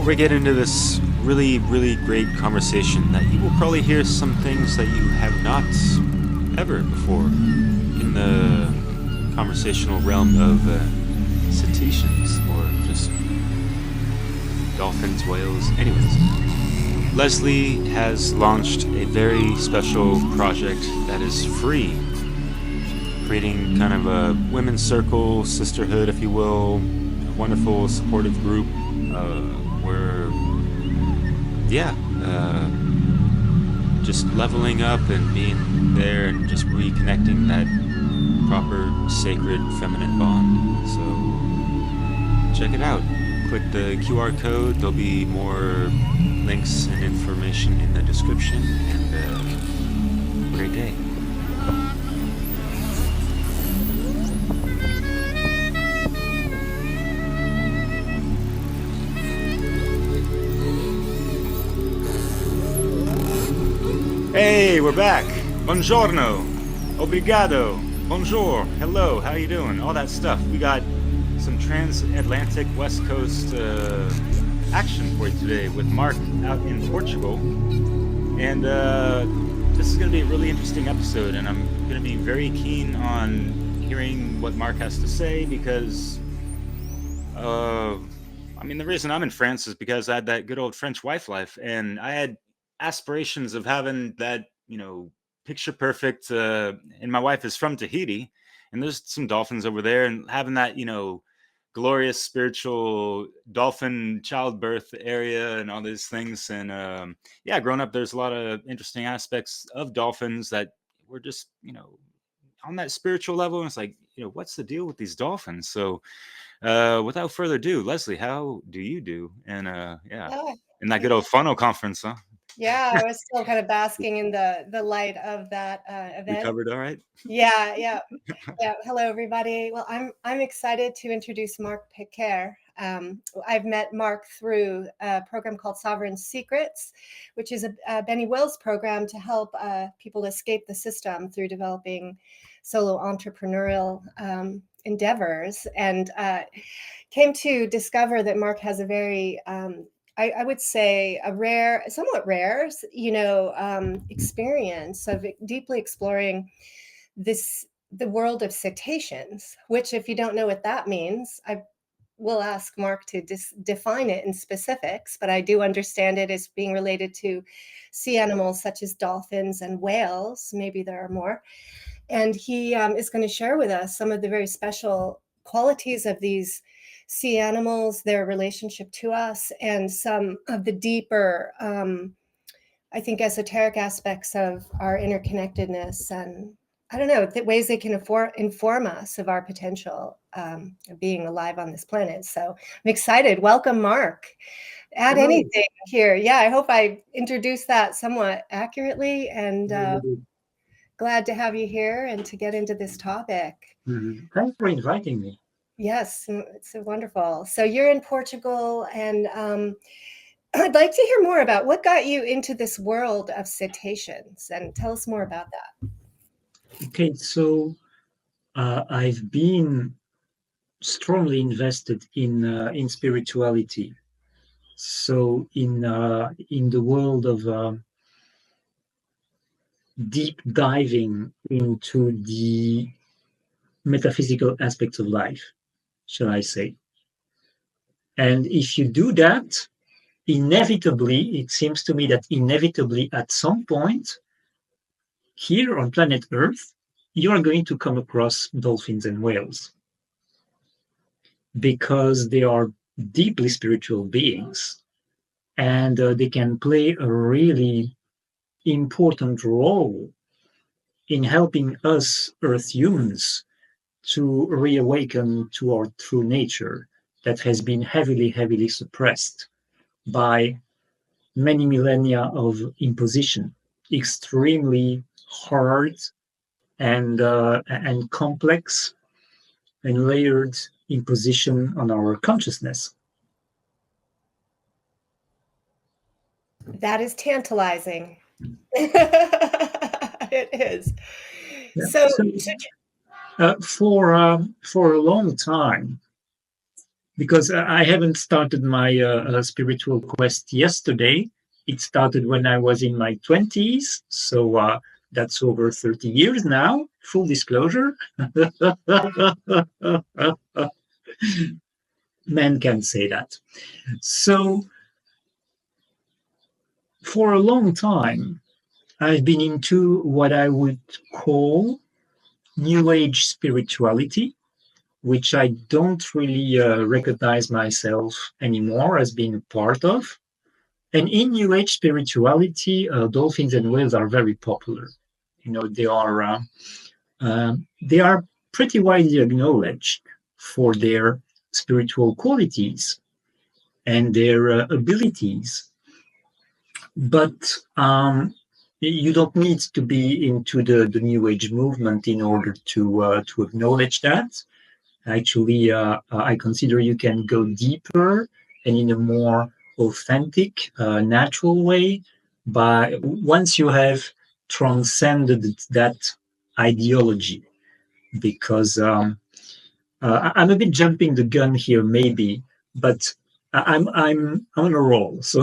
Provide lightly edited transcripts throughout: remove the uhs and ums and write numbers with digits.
we get into this really, really great conversation that you will probably hear some things that you have not ever before in the conversational realm of cetaceans or just dolphins, whales. Anyways, Leslie has launched a very special project that is free, creating kind of a women's circle, sisterhood, if you will, a wonderful supportive group where, yeah, just leveling up and being there and just reconnecting that proper sacred feminine bond. So check it out. Click the QR code. There'll be more links and information in the description. And have a great day. Hey, we're back. Buongiorno, obrigado, bonjour, hello, how you doing? All that stuff. We got some transatlantic West Coast action for you today with Marc out in Portugal. And this is going to be a really interesting episode, and I'm going to be very keen on hearing what Marc has to say because, the reason I'm in France is because I had that good old French wife life, and I had aspirations of having that, picture perfect. And my wife is from Tahiti, and there's some dolphins over there, and having that, glorious spiritual dolphin childbirth area and all these things. And yeah, growing up, there's a lot of interesting aspects of dolphins that were just, on that spiritual level. And it's like, what's the deal with these dolphins? So without further ado, Leslie, how do you do? And yeah, Oh, in that good old funnel conference, huh? yeah, I was still kind of basking in the light of that event. Recovered all right? Yeah. Hello, everybody. Well, I'm excited to introduce Marc Peycker. I've met Marc through a program called Sovereign Secrets, which is a Benny Wills program to help people escape the system through developing solo entrepreneurial endeavors, and came to discover that Marc has a very I would say a somewhat rare, experience of deeply exploring the world of cetaceans, which, if you don't know what that means, I will ask Marc to define it in specifics, but I do understand it as being related to sea animals such as dolphins and whales. Maybe there are more. And he is going to share with us some of the very special qualities of these sea animals, their relationship to us, and some of the deeper, I think, esoteric aspects of our interconnectedness, and I don't know, the ways they can inform us of our potential of being alive on this planet. So I'm excited. Welcome, Marc. Add Hello. anything here. Yeah, I hope I introduced that somewhat accurately, and glad to have you here and to get into this topic. Thanks for inviting me. Yes, it's wonderful. So you're in Portugal, and I'd like to hear more about what got you into this world of cetaceans, and tell us more about that. Okay, so I've been strongly invested in spirituality. So in the world of deep diving into the metaphysical aspects of life, shall I say. And if you do that, inevitably, it seems to me that inevitably at some point here on planet Earth, you are going to come across dolphins and whales because they are deeply spiritual beings, and they can play a really important role in helping us Earth humans to reawaken to our true nature that has been heavily suppressed by many millennia of imposition, extremely hard and complex and layered imposition on our consciousness. That is tantalizing. It is. Yeah. So for a long time, because I haven't started my spiritual quest yesterday. It started when I was in my 20s, so that's over 30 years now, full disclosure. Men can say that. So, for a long time, I've been into what I would call New Age spirituality, which I don't really recognize myself anymore as being a part of. And in New Age spirituality, dolphins and whales are very popular. They are pretty widely acknowledged for their spiritual qualities and their abilities. But you don't need to be into the New Age movement in order to acknowledge that. Actually, I consider you can go deeper and in a more authentic, natural way. But once you have transcended that ideology, because I'm a bit jumping the gun here, maybe, but I'm on a roll, so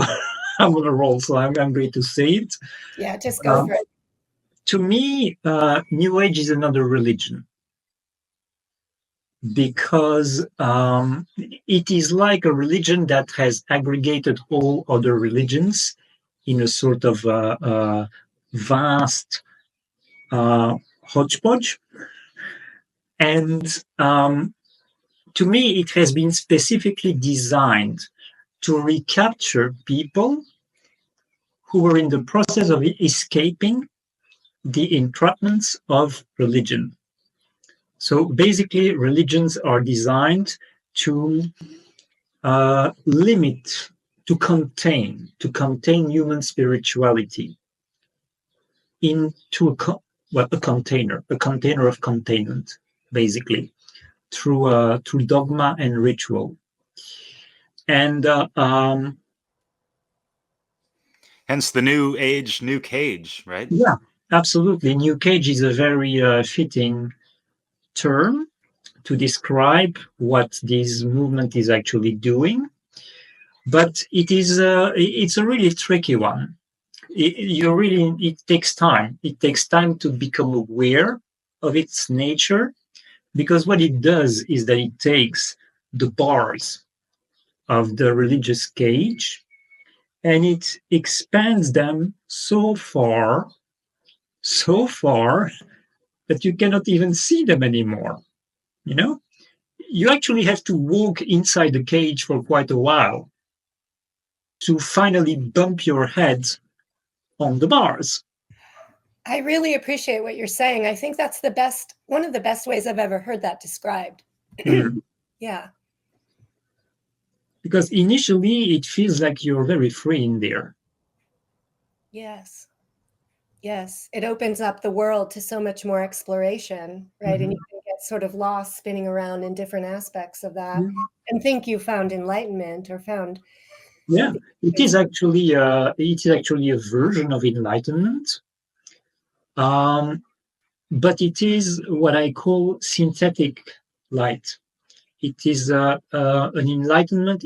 I'm on a roll, so I'm going to say it. Yeah, just go for it. To me, New Age is another religion, because it is like a religion that has aggregated all other religions in a sort of vast hodgepodge. And to me, it has been specifically designed to recapture people who were in the process of escaping the entrapments of religion. So basically, religions are designed to limit, to contain human spirituality into a container of containment, basically, through dogma and ritual. And hence the new age, new cage, right? yeah, absolutely. New cage is a very fitting term to describe what this movement is actually doing, but it's a really tricky one. It takes time. It takes time to become aware of its nature, because what it does is that it takes the bars of the religious cage and it expands them so far that you cannot even see them anymore. You know, you actually have to walk inside the cage for quite a while to finally bump your head on the bars. I really appreciate what you're saying. I think that's one of the best ways I've ever heard that described. Yeah. Because initially it feels like you're very free in there. Yes. Yes. It opens up the world to so much more exploration, right? And you can get sort of lost spinning around in different aspects of that and think you found enlightenment or found. Yeah, it is actually a version of enlightenment. But it is what I call synthetic light. It is an enlightenment,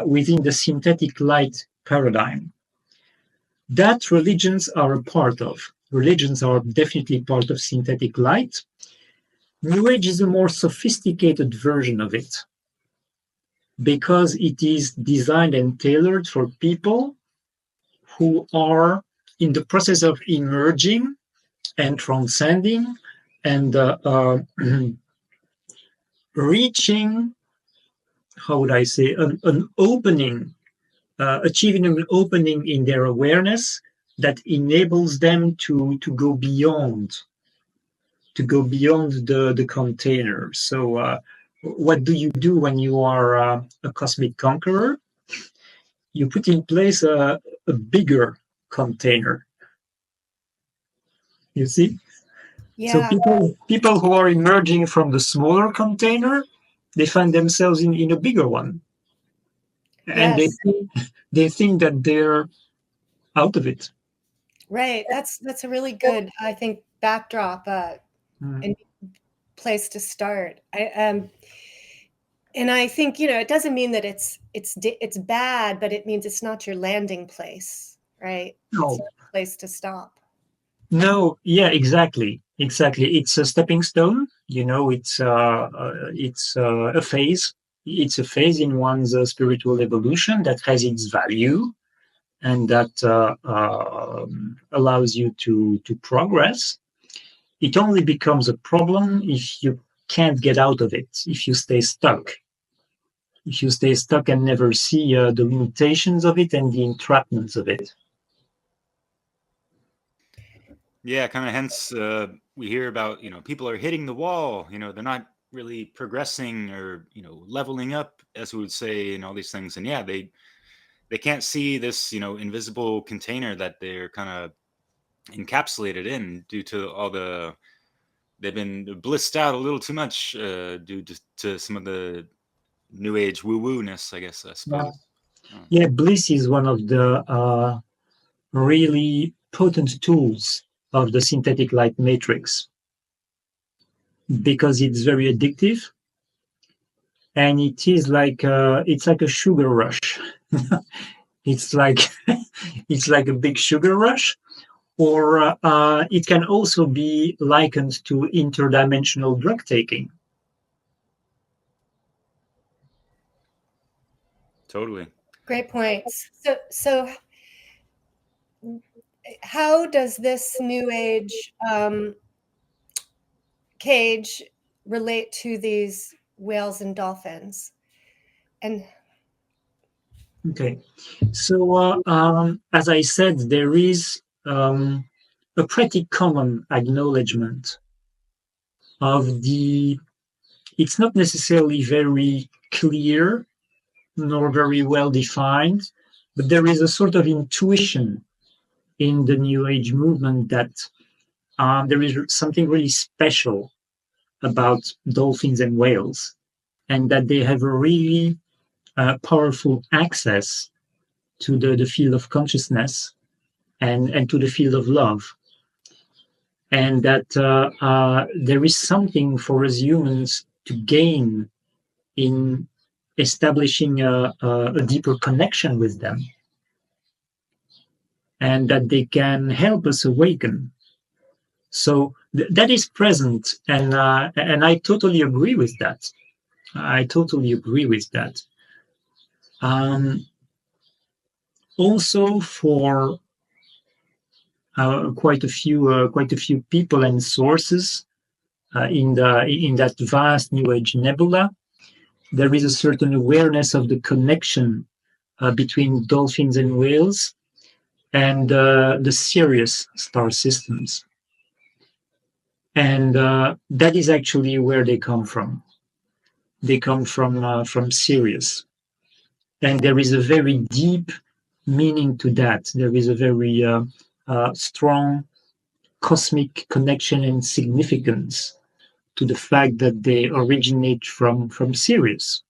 within the synthetic light paradigm that religions are a part of. Religions are definitely part of synthetic light. New Age is a more sophisticated version of it, because it is designed and tailored for people who are in the process of emerging and transcending and reaching, how would I say, an opening, achieving an opening in their awareness that enables them to go beyond the container. So what do you do when you are a cosmic conqueror? You put in place a bigger container. You see? Yeah. So people who are emerging from the smaller container, they find themselves in a bigger one. And Yes. they think that they're out of it. Right. That's a really good, I think, backdrop and place to start. And I think, it doesn't mean that it's bad, but it means it's not your landing place, right? It's No, not a place to stop. no, yeah, exactly, exactly. It's a stepping stone. It's a phase. It's a phase in one's spiritual evolution that has its value and that allows you to progress. It only becomes a problem if you can't get out of it, if you stay stuck. If you stay stuck and never see the limitations of it and the entrapments of it. Yeah, kind of hence we hear about, people are hitting the wall, they're not really progressing or, leveling up, as we would say, and all these things. And yeah, they can't see this, invisible container that they're kind of encapsulated in due to all they've been blissed out a little too much due to some of the new age woo-woo-ness, I guess, I Yeah, suppose. yeah, bliss is one of the really potent tools of the synthetic light matrix because it's very addictive and it's like a sugar rush. It's like it's like a big sugar rush, or it can also be likened to interdimensional drug taking. Totally. Great points. So how does this new age cage relate to these whales and dolphins? And Okay, so as I said, there is a pretty common acknowledgement of the. It's not necessarily very clear nor very well defined, but there is a sort of intuition in the New Age movement that there is something really special about dolphins and whales, and that they have a really powerful access to the field of consciousness and to the field of love. And that there is something for us humans to gain in establishing a deeper connection with them, and that they can help us awaken. So that is present, and I totally agree with that. I totally agree with that. Um, Also, for quite a few people and sources in that vast New Age nebula, there is a certain awareness of the connection between dolphins and whales and the Sirius star systems. And that is actually where they come from. They come from Sirius. And there is a very deep meaning to that. There is a very strong cosmic connection and significance to the fact that they originate from Sirius.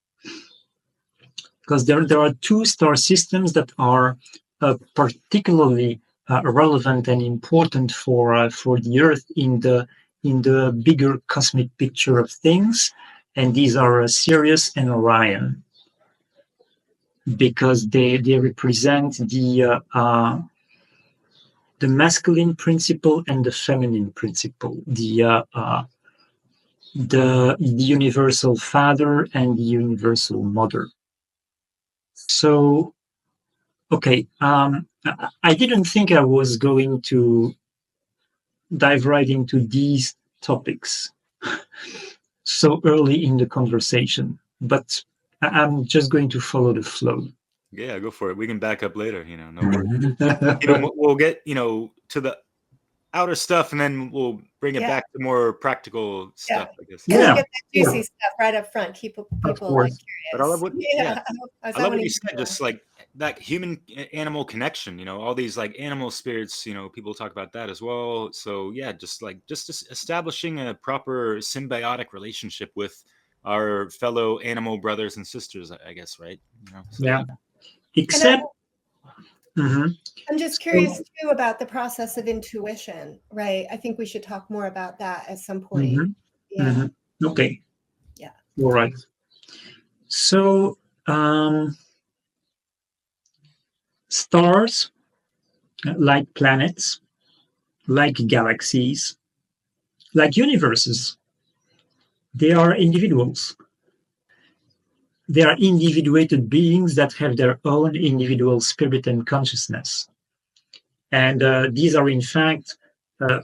Because there are two star systems that are particularly relevant and important for the Earth in the bigger cosmic picture of things, and these are Sirius and Orion, because they represent the masculine principle and the feminine principle, the universal father and the universal mother. So, okay, I didn't think I was going to dive right into these topics so early in the conversation, but I'm just going to follow the flow. Yeah, go for it. We can back up later, no worries. We'll get, to the outer stuff, and then we'll bring it yeah, back to more practical stuff, I guess. Yeah, get that sure. juicy stuff right up front. Keep Of people like course. But I love curious. what, Yeah, I love what you said, just like that human animal connection, all these like animal spirits, people talk about that as well. So yeah, just establishing a proper symbiotic relationship with our fellow animal brothers and sisters, I guess, right? So, Yeah. And Except, mhm. I'm just curious too about the process of intuition, right? I think we should talk more about that at some point. Mhm, Yeah. mhm. Okay. Yeah. All right. So stars, like planets, like galaxies, like universes, they are individuals. They are individuated beings that have their own individual spirit and consciousness. And these are, in fact,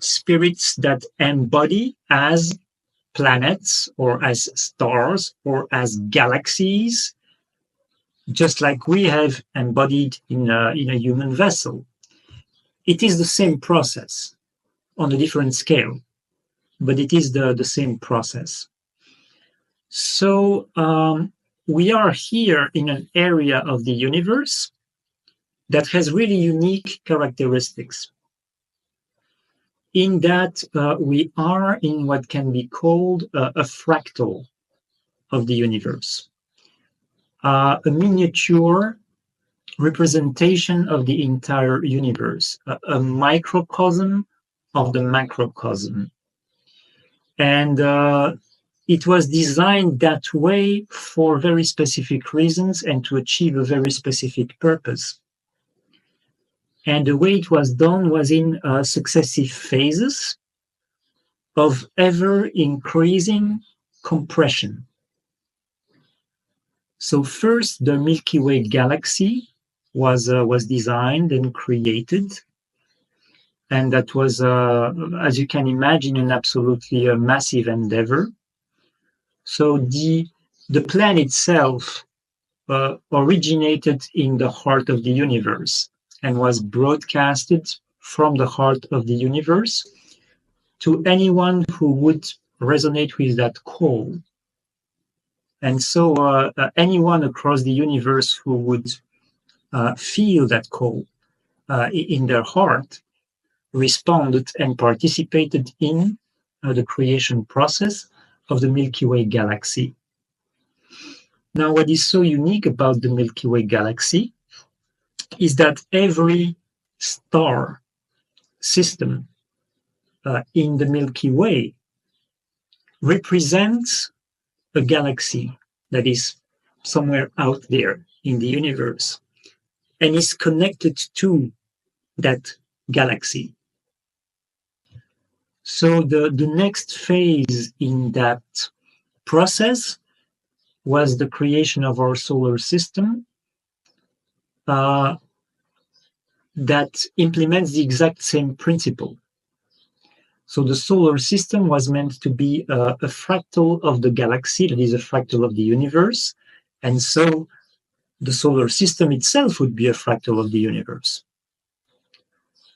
spirits that embody as planets or as stars or as galaxies, just like we have embodied in a human vessel. It is the same process on a different scale, but it is the same process. So we are here in an area of the universe that has really unique characteristics, in that we are in what can be called a fractal of the universe, a miniature representation of the entire universe, a microcosm of the macrocosm. And it was designed that way for very specific reasons and to achieve a very specific purpose. And the way it was done was in successive phases of ever increasing compression. So first, the Milky Way galaxy was designed and created, and that was, as you can imagine, an absolutely massive endeavor. So the plan itself originated in the heart of the universe and was broadcasted from the heart of the universe to anyone who would resonate with that call. And so anyone across the universe who would feel that call in their heart responded and participated in the creation process of the Milky Way galaxy. Now, what is so unique about the Milky Way galaxy is that every star system in the Milky Way represents a galaxy that is somewhere out there in the universe and is connected to that galaxy. So the next phase in that process was the creation of our solar system that implements the exact same principle. So the solar system was meant to be a fractal of the galaxy, that is a fractal of the universe. And so the solar system itself would be a fractal of the universe.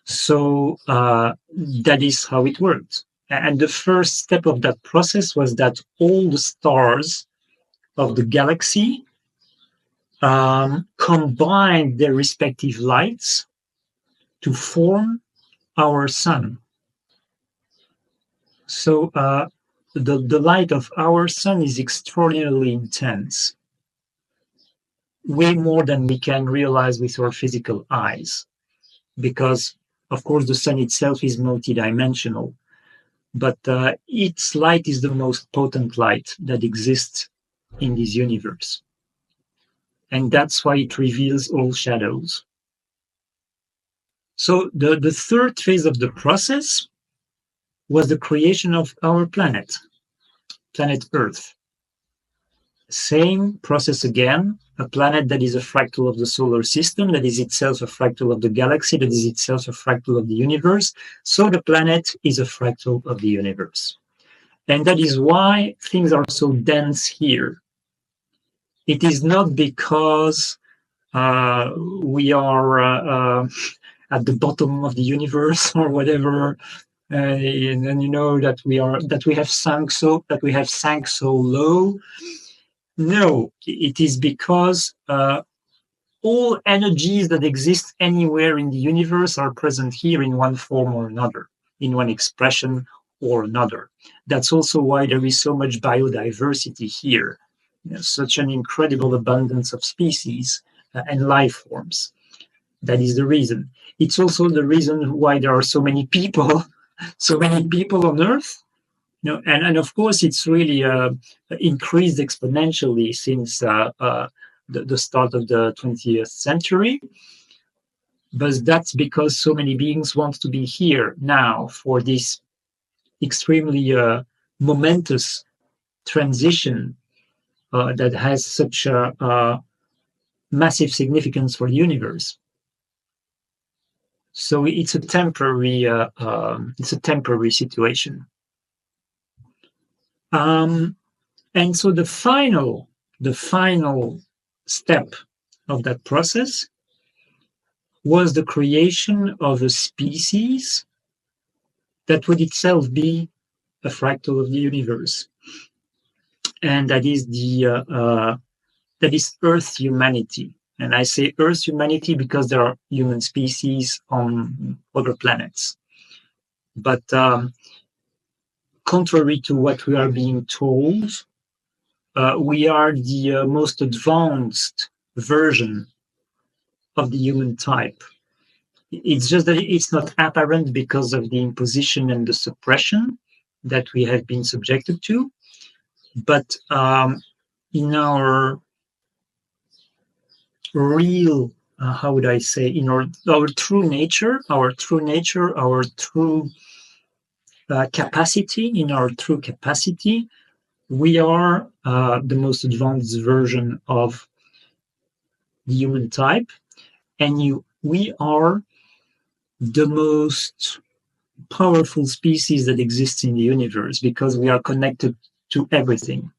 So that is how it worked. And the first step of that process was that all the stars of the galaxy combined their respective lights to form our sun. So the light of our sun is extraordinarily intense, way more than we can realize with our physical eyes, because, of course, the sun itself is multidimensional, but its light is the most potent light that exists in this universe. And that's why it reveals all shadows. So the third phase of the process was the creation of our planet Earth. Same process again, a planet that is a fractal of the solar system, that is itself a fractal of the galaxy, that is itself a fractal of the universe. So the planet is a fractal of the universe. And that is why things are so dense here. It is not because we are at the bottom of the universe or whatever, and then that we have sunk so low. No, it is because all energies that exist anywhere in the universe are present here in one form or another, in one expression or another. That's also why there is so much biodiversity here, such an incredible abundance of species and life forms. That is the reason. It's also the reason why there are so many people on Earth, And of course, it's really increased exponentially since the start of the 20th century. But that's because so many beings want to be here now for this extremely momentous transition that has such a massive significance for the universe. So it's a temporary situation. And so the final step of that process was the creation of a species that would itself be a fractal of the universe, and that is Earth humanity. And I say Earth humanity because there are human species on other planets, but contrary to what we are being told, we are the most advanced version of the human type. It's just that it's not apparent because of the imposition and the suppression that we have been subjected to. But in our real, how would I say, in our true nature, our true capacity, in our true capacity, we are the most advanced version of the human type, and we are the most powerful species that exists in the universe because we are connected to everything.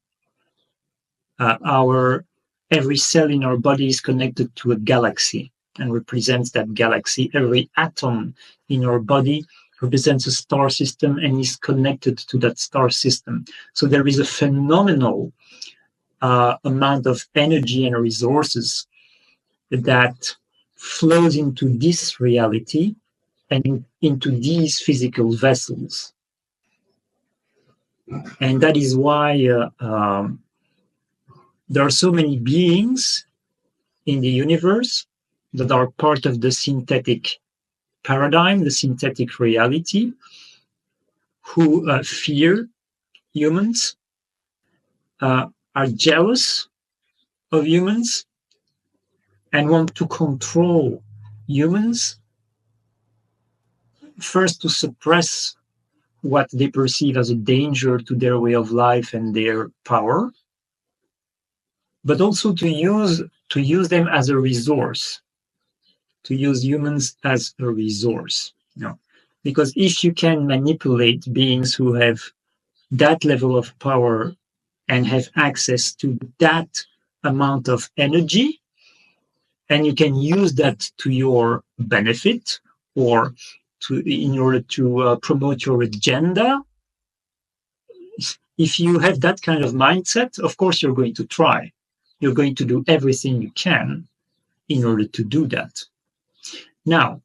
Every cell in our body is connected to a galaxy and represents that galaxy. Every atom in our body represents a star system and is connected to that star system. So there is a phenomenal amount of energy and resources that flows into this reality and into these physical vessels. And that is why there are so many beings in the universe that are part of the synthetic paradigm, the synthetic reality, who fear humans, are jealous of humans, and want to control humans, first to suppress what they perceive as a danger to their way of life and their power, but also to use them as a resource, to use humans as a resource. Because if you can manipulate beings who have that level of power and have access to that amount of energy, and you can use that to your benefit or in order to promote your agenda, if you have that kind of mindset, of course you're going to try. You're going to do everything you can in order to do that. Now,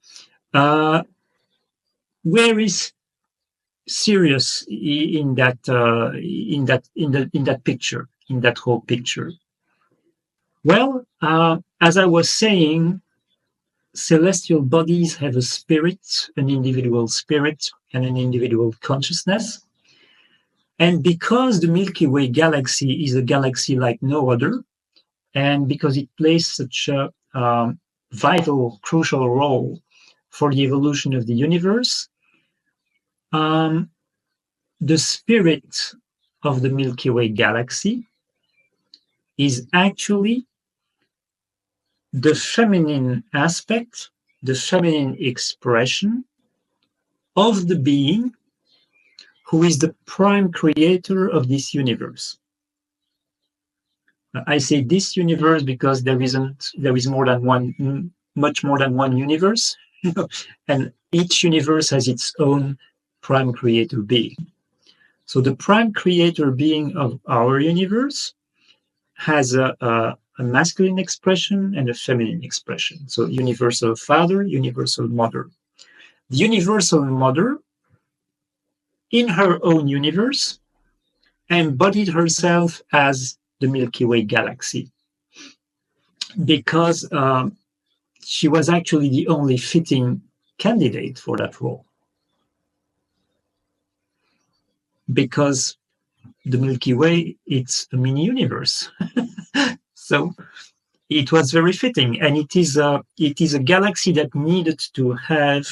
where is Sirius in that picture, in that whole picture? Well, as I was saying, celestial bodies have a spirit, an individual spirit, and an individual consciousness. And because the Milky Way galaxy is a galaxy like no other, and because it plays such a vital, crucial role for the evolution of the universe, the spirit of the Milky Way galaxy is actually the feminine aspect, the feminine expression of the being who is the prime creator of this universe. I say this universe because there is more than one, much more than one universe, and each universe has its own prime creator being. So the prime creator being of our universe has a masculine expression and a feminine expression. So universal father, universal mother. The universal mother, in her own universe, embodied herself as the Milky Way galaxy because she was actually the only fitting candidate for that role. because the Milky Way, it's a mini universe. So it was very fitting, and it is a galaxy that needed to have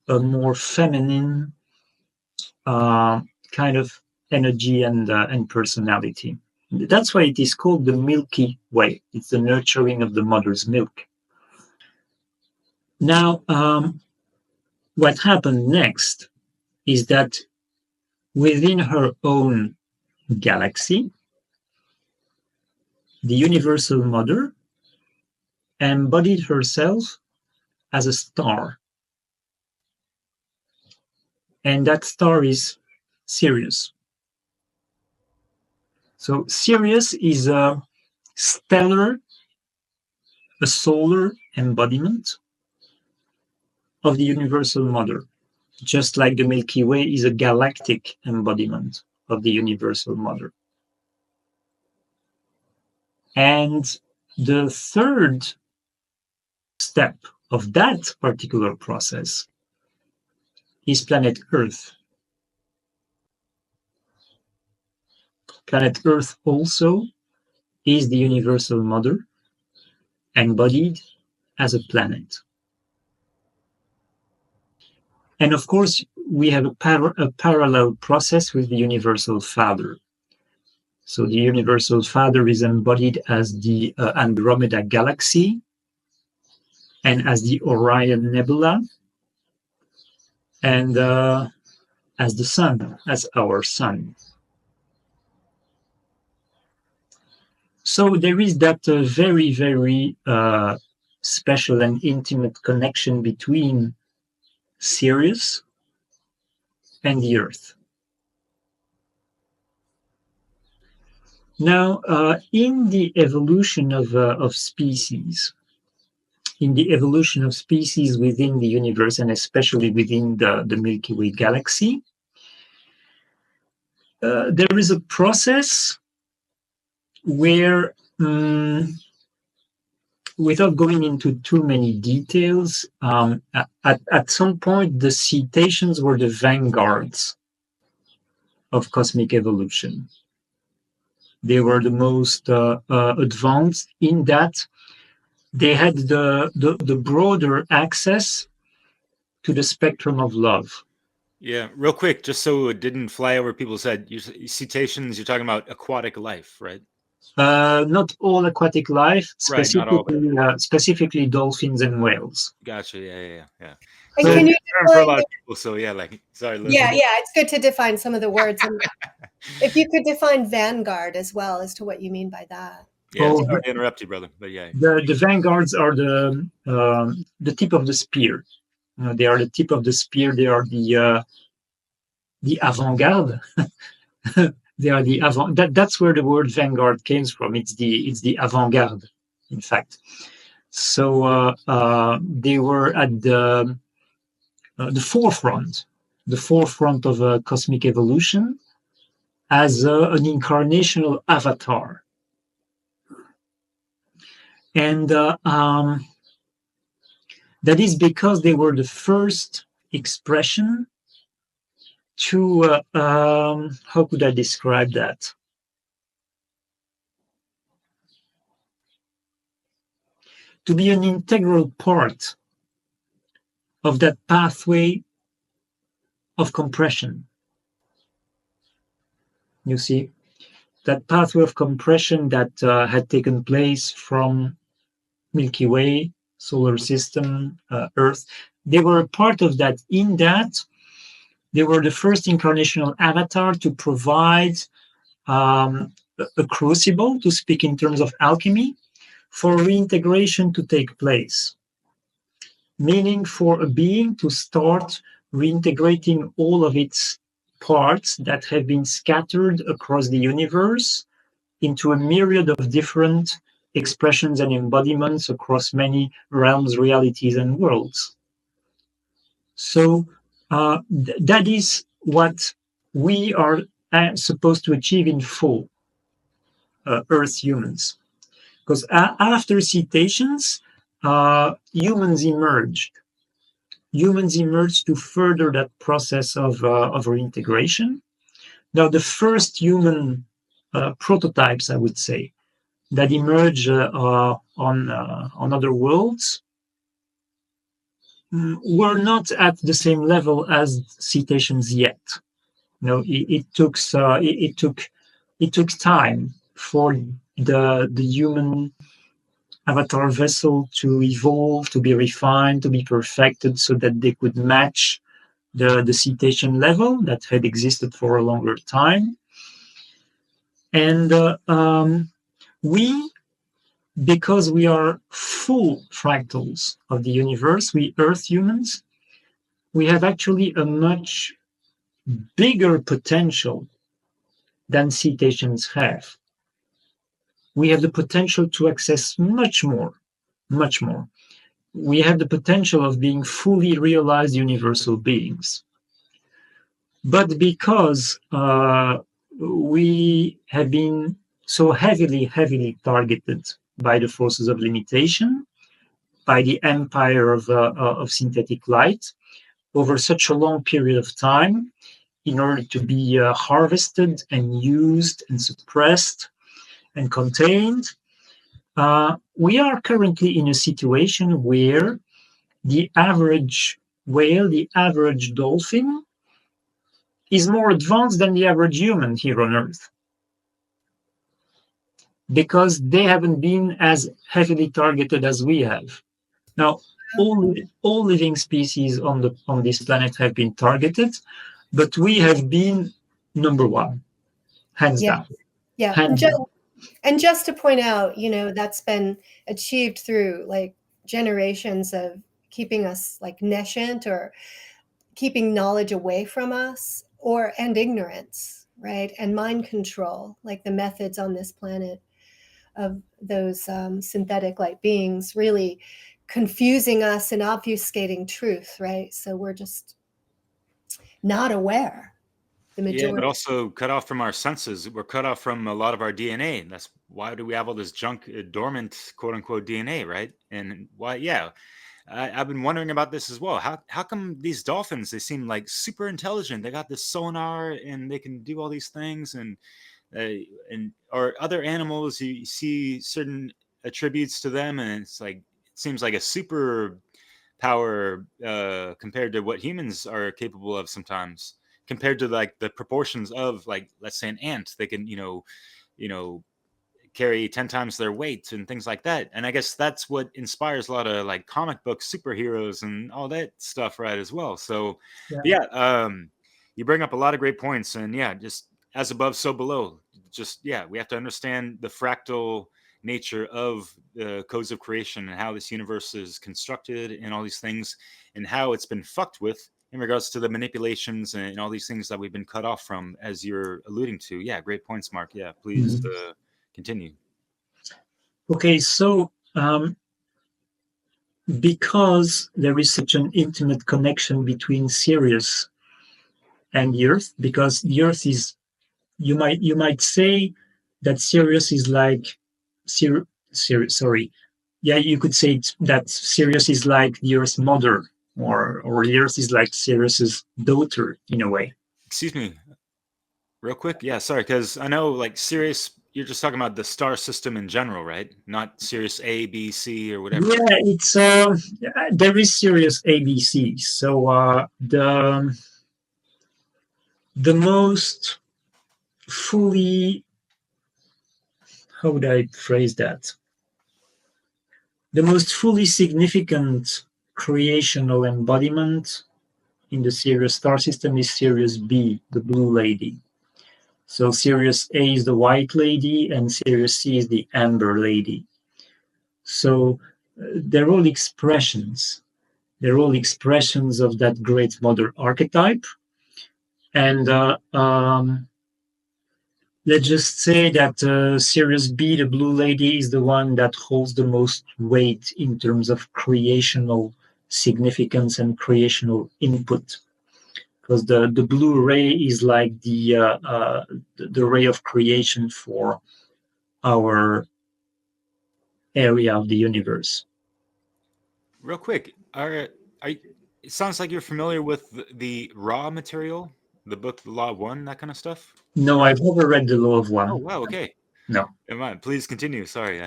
a more feminine kind of energy and personality. That's why it is called the Milky Way. It's the nurturing of the mother's milk. Now, what happened next is that within her own galaxy, the universal mother embodied herself as a star. And that star is Sirius. So Sirius is a stellar, a solar embodiment of the universal mother, just like the Milky Way is a galactic embodiment of the universal mother. And the third step of that particular process is planet Earth. Planet Earth also is the universal mother, embodied as a planet. And of course, we have a parallel process with the universal father. So the universal father is embodied as the Andromeda galaxy and as the Orion Nebula and as the sun, as our sun. So there is that very, very special and intimate connection between Sirius and the Earth. Now, in the evolution of species, within the universe, and especially within the Milky Way galaxy, there is a process where, without going into too many details, at some point, the cetaceans were the vanguards of cosmic evolution. They were the most advanced in that they had the broader access to the spectrum of love. Yeah, real quick, just so it didn't fly over people's head, cetaceans, you're talking about aquatic life, right? Not all aquatic life, Right, not all. Specifically dolphins and whales. Gotcha. Yeah. And So can you for a lot of people, so yeah, like, sorry, Liz. yeah, it's good to define some of the words. And if you could define vanguard as well as to what you mean by that. Yeah, sorry to interrupt you, brother, but yeah. The vanguards are the tip of the spear. They are the tip of the spear. They are the avant-garde. They are the avant. That's where the word vanguard came from. It's the avant-garde, in fact. So they were at the forefront of cosmic evolution as an incarnational avatar. And that is because they were the first expression to, how could I describe that? To be an integral part of that pathway of compression. You see, that pathway of compression that had taken place from Milky Way, solar system, Earth. They were a part of that. In that, they were the first incarnational avatar to provide a crucible, to speak in terms of alchemy, for reintegration to take place. Meaning for a being to start reintegrating all of its parts that have been scattered across the universe into a myriad of different expressions and embodiments across many realms, realities, and worlds. So that is what we are supposed to achieve in full, Earth humans. Because after cetaceans, humans emerged. Humans emerged to further that process of reintegration. Now, the first human prototypes, I would say, that emerge on other worlds were not at the same level as cetaceans yet. It took time for the human avatar vessel to evolve, to be refined, to be perfected, so that they could match the cetacean level that had existed for a longer time. And we, because we are full fractals of the universe, we Earth humans, we have actually a much bigger potential than cetaceans have. We have the potential to access much more, much more. We have the potential of being fully realized universal beings. But because we have been so heavily targeted by the forces of limitation, by the empire of synthetic light, over such a long period of time, in order to be harvested and used and suppressed and contained, we are currently in a situation where the average whale, the average dolphin, is more advanced than the average human here on Earth, because they haven't been as heavily targeted as we have. Now, all living species on this planet have been targeted, but we have been number one, hands Yeah. down. Yeah. Hands down. And just to point out, that's been achieved through like generations of keeping us like nescient, or keeping knowledge away from us, and ignorance, right? And mind control, like the methods on this planet of those synthetic light beings really confusing us and obfuscating truth, right? So we're just not aware. The Yeah, but majority. also cut off from our senses. We're cut off from a lot of our DNA. And that's why do we have all this junk, dormant, quote unquote, DNA, right? And why? Yeah, I've been wondering about this as well. How come these dolphins? They seem like super intelligent. They got this sonar and they can do all these things, and or other animals. You see certain attributes to them, and it's like it seems like a super power compared to what humans are capable of sometimes, compared to like the proportions of, like, let's say an ant. They can you know carry 10 times their weight and things like that. And I guess that's what inspires a lot of like comic book superheroes and all that stuff, right, as well. So Yeah. yeah, you bring up a lot of great points. And yeah, just as above so below. Just yeah, we have to understand the fractal nature of the codes of creation and how this universe is constructed and all these things, and how it's been fucked with in regards to the manipulations and all these things that we've been cut off from, as you're alluding to. Yeah, great points, Mark. Yeah, please continue. Okay, so because there is such an intimate connection between Sirius and the Earth, because the Earth is, you might say that Sirius is like sorry, yeah, you could say that Sirius is like the Earth's mother, or the Earth is like Sirius's daughter in a way. Excuse me, real quick. Yeah, sorry, because I know like Sirius, you're just talking about the star system in general, right? Not Sirius A, B, C, or whatever. Yeah, it's there is Sirius ABC. So the most fully, how would I phrase that? The most fully significant creational embodiment in the Sirius star system is Sirius B, the blue lady. So Sirius A is the white lady, and Sirius C is the amber lady. So they're all expressions. They're all expressions of that great mother archetype. And let's just say that Sirius B, the blue lady, is the one that holds the most weight in terms of creational significance and creational input. Because the blue ray is like the ray of creation for our area of the universe. Real quick, it sounds like you're familiar with the raw material, The book, The Law of One, that kind of stuff? No, I've never read The Law of Oh, One. wow, okay. No. Never mind. Please continue. Sorry.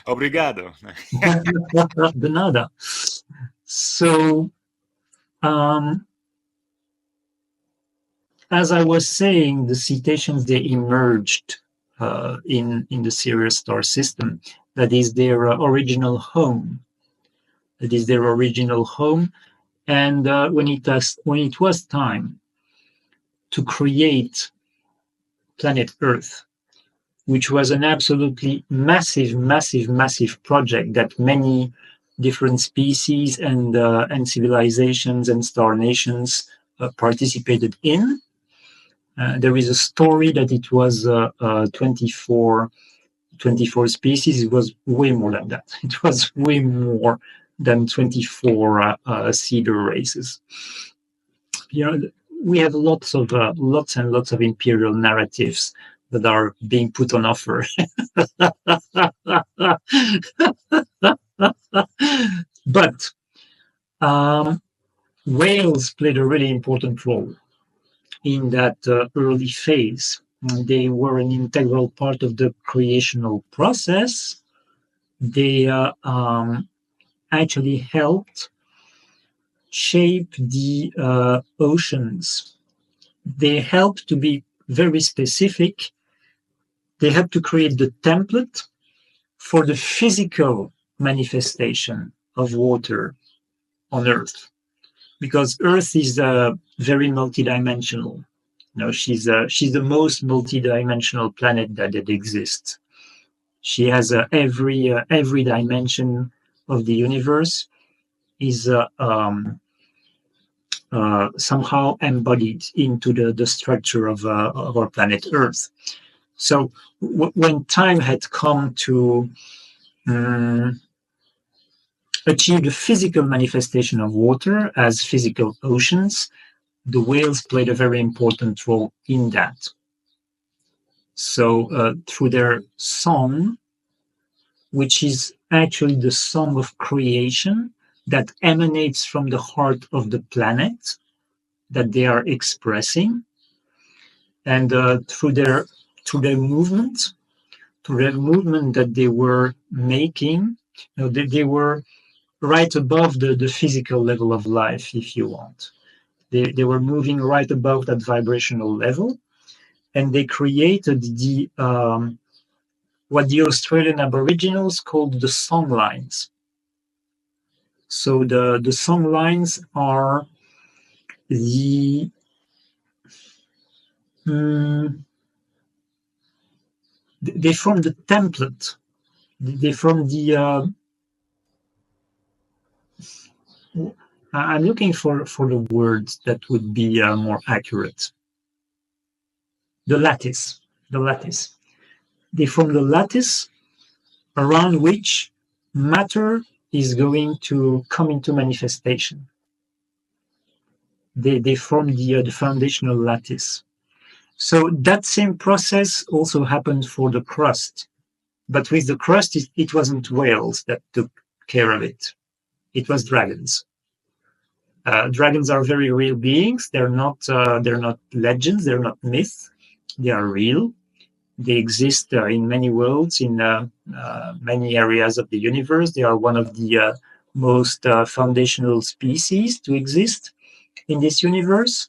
Obrigado. De nada. So, um, as I was saying, the cetaceans, they emerged in the Sirius star system. That is their original home. That is their original home. And when it was time to create planet Earth, which was an absolutely massive project that many different species and civilizations and star nations participated in. There is a story that it was 24 species. It was way more than that. It was way more than 24 cedar races. You know, we have lots and lots of imperial narratives that are being put on offer. But whales played a really important role in that early phase. They were an integral part of the creational process. They actually helped shape the oceans. They helped to be very specific. They helped to create the template for the physical manifestation of water on Earth, because Earth is very multidimensional. You know, she's the most multidimensional planet that exists. She has every dimension of the universe is somehow embodied into the structure of our planet Earth. So when time had come to achieve the physical manifestation of water as physical oceans, the whales played a very important role in that. So through their song, which is actually the song of creation that emanates from the heart of the planet that they are expressing, and through their movement, that they were making, you know, they were right above the physical level of life, if you want. They were moving right above that vibrational level, and they created the what the Australian Aboriginals called the song lines. So the song lines are they form the template. They form the I'm looking for the words that would be more accurate. The lattice. They form the lattice around which matter is going to come into manifestation. They form the foundational lattice. So that same process also happened for the crust. But with the crust, it wasn't whales that took care of it. It was dragons. Dragons are very real beings. They're not legends. They're not myths. They are real. They exist in many worlds, in many areas of the universe. They are one of the most foundational species to exist in this universe.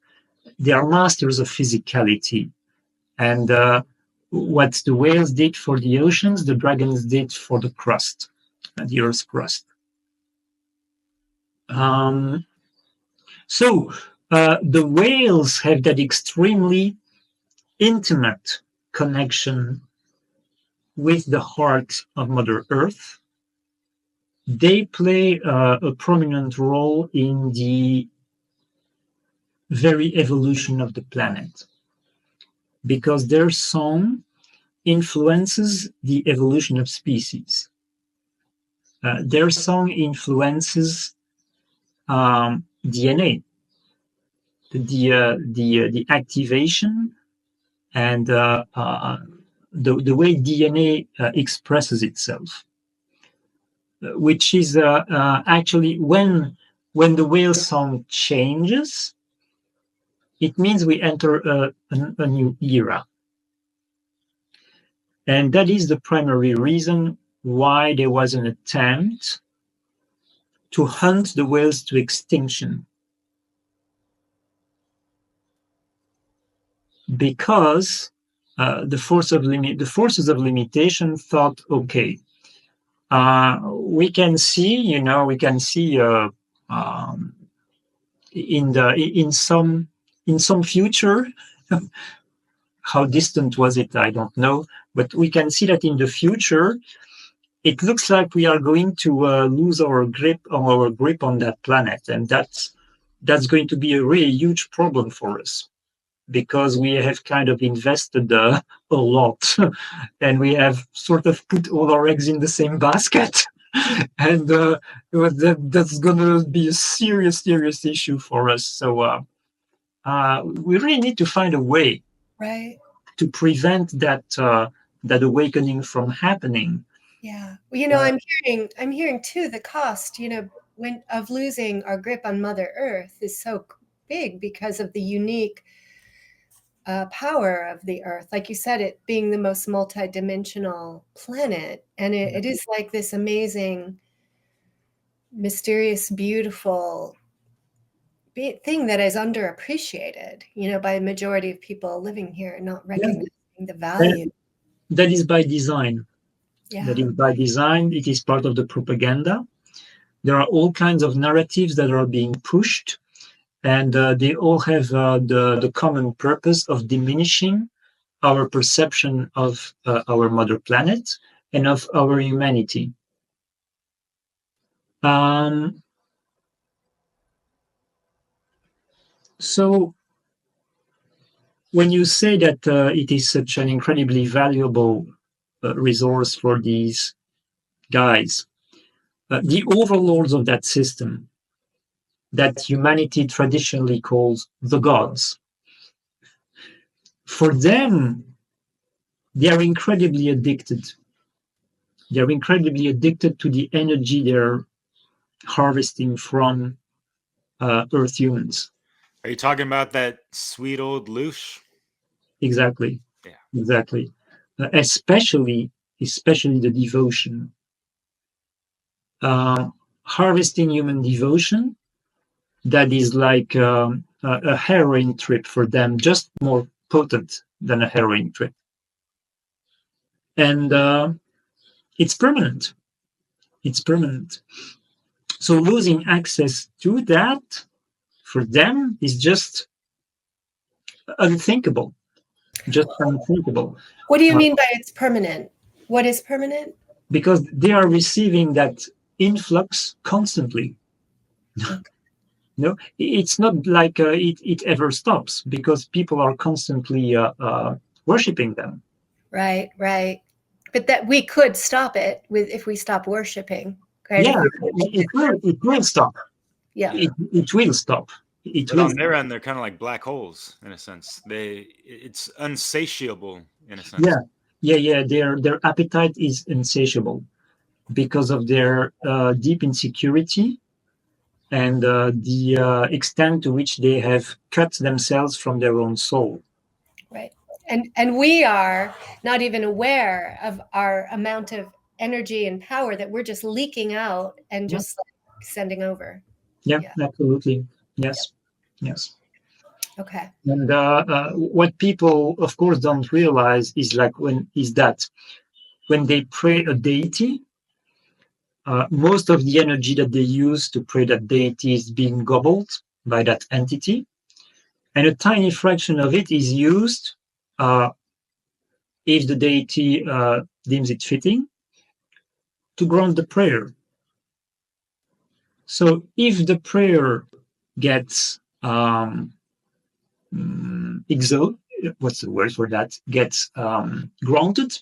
They are masters of physicality. And what the whales did for the oceans, the dragons did for the crust, the Earth's crust. So the whales have that extremely intimate connection with the heart of Mother Earth. They play a prominent role in the very evolution of the planet, because their song influences the evolution of species. Their song influences DNA, the activation and the way DNA expresses itself, which is actually when the whale song changes, it means we enter a new era. And that is the primary reason why there was an attempt to hunt the whales to extinction. Because the forces of limitation thought, okay, we can see in some future, how distant was it? I don't know, but we can see that in the future, it looks like we are going to lose our grip on that planet, and that's going to be a really huge problem for us, because we have kind of invested a lot and we have sort of put all our eggs in the same basket. And that's going to be a serious issue for us. So we really need to find a way to prevent that awakening from happening. Yeah. Well, I'm hearing too, the cost, of losing our grip on Mother Earth is so big because of the unique power of the Earth. Like you said, it being the most multidimensional planet. And it is like this amazing, mysterious, beautiful thing that is underappreciated, by a majority of people living here and not recognizing the value. That is by design. Yeah. That is by design. It is part of the propaganda. There are all kinds of narratives that are being pushed, and they all have the common purpose of diminishing our perception of our mother planet and of our humanity. So when you say that it is such an incredibly valuable resource for these guys, the overlords of that system that humanity traditionally calls the gods, for them, they are incredibly addicted. They're incredibly addicted to the energy they're harvesting from Earth humans. Are you talking about that sweet old louche? Exactly. Yeah. Exactly. Especially the devotion. Harvesting human devotion, that is like a heroin trip for them, just more potent than a heroin trip. And it's permanent. It's permanent. So losing access to that for them is just unthinkable. Just unthinkable. What do you mean by it's permanent? What is permanent? Because they are receiving that influx constantly. Okay. No, it's not like it ever stops, because people are constantly worshiping them. Right. But that we could stop it if we stop worshiping. Right? Yeah, it will stop. Yeah, it will stop. But on their end, they're kind of like black holes in a sense. It's unsatiable in a sense. Yeah. Their appetite is insatiable because of their deep insecurity and the extent to which they have cut themselves from their own soul. Right. And we are not even aware of our amount of energy and power that we're just leaking out and just sending over. Yeah, absolutely. Yes. Okay. And what people, of course, don't realize is that when they pray a deity, most of the energy that they use to pray that deity is being gobbled by that entity, and a tiny fraction of it is used if the deity deems it fitting to grant the prayer. So if the prayer gets what's the word for that? Gets granted,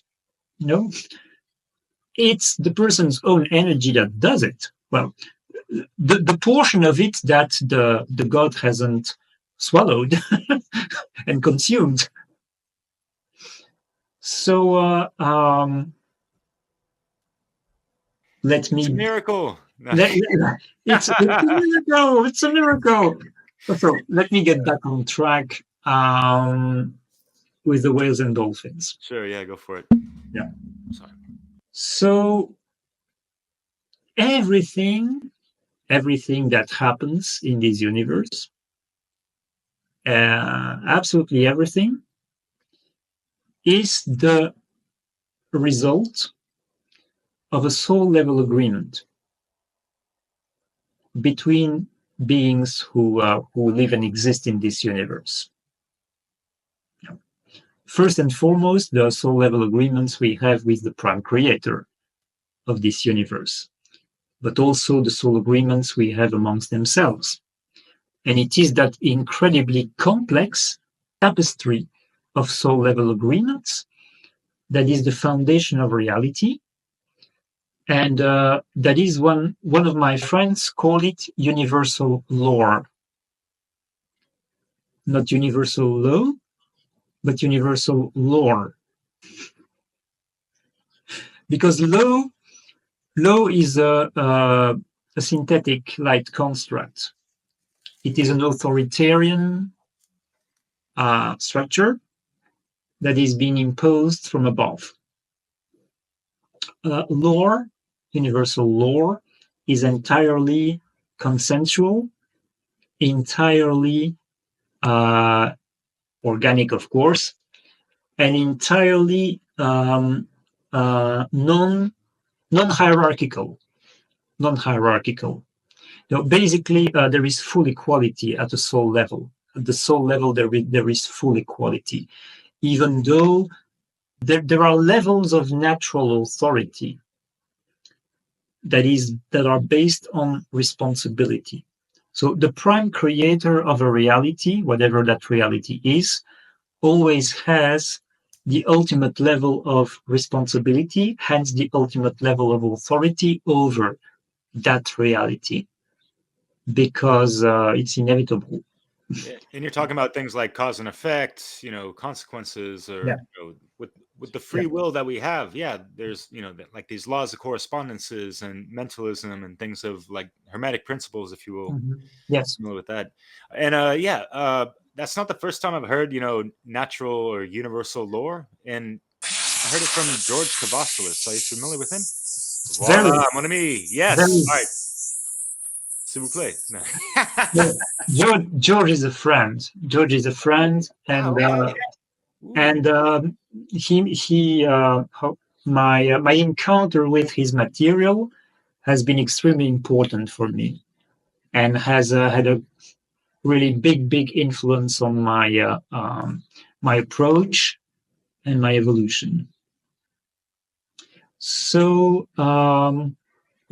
it's the person's own energy that does it. Well, the portion of it that the god hasn't swallowed and consumed. So let me. It's a miracle. It's a miracle. It's a miracle. So let me get back on track with the whales and dolphins. Sure, yeah, go for it. Yeah. Sorry. So everything that happens in this universe, absolutely everything, is the result of a soul level agreement between beings who live and exist in this universe. First and foremost, the soul level agreements we have with the prime creator of this universe, but also the soul agreements we have amongst themselves. And it is that incredibly complex tapestry of soul level agreements that is the foundation of reality. And that is one of my friends call it universal lore. Not universal law, but universal lore. Because law is a synthetic light construct. It is an authoritarian structure that is being imposed from above. Lore, universal lore, is entirely consensual, entirely organic, of course, and entirely non-hierarchical. Basically, there is full equality at the soul level. At the soul level, there is full equality, even though there are levels of natural authority that are based on responsibility. So the prime creator of a reality, whatever that reality is, always has the ultimate level of responsibility, hence the ultimate level of authority over that reality, because it's inevitable. Yeah, and you're talking about things like cause and effect, consequences, or Yeah. With the Yeah. free will that we have. Yeah, there's like these laws of correspondences and mentalism and things of like hermetic principles, if you will. Yes. Familiar with that. And that's not the first time I've heard natural or universal lore, and I heard it from George Cavassalis. Are you familiar with him? Very, Voila, mon ami. Yes. very. All right. S'il vous plaît. No. George is a friend. George is a friend, and Okay. and my encounter with his material has been extremely important for me, and has had a really big influence on my approach and my evolution. So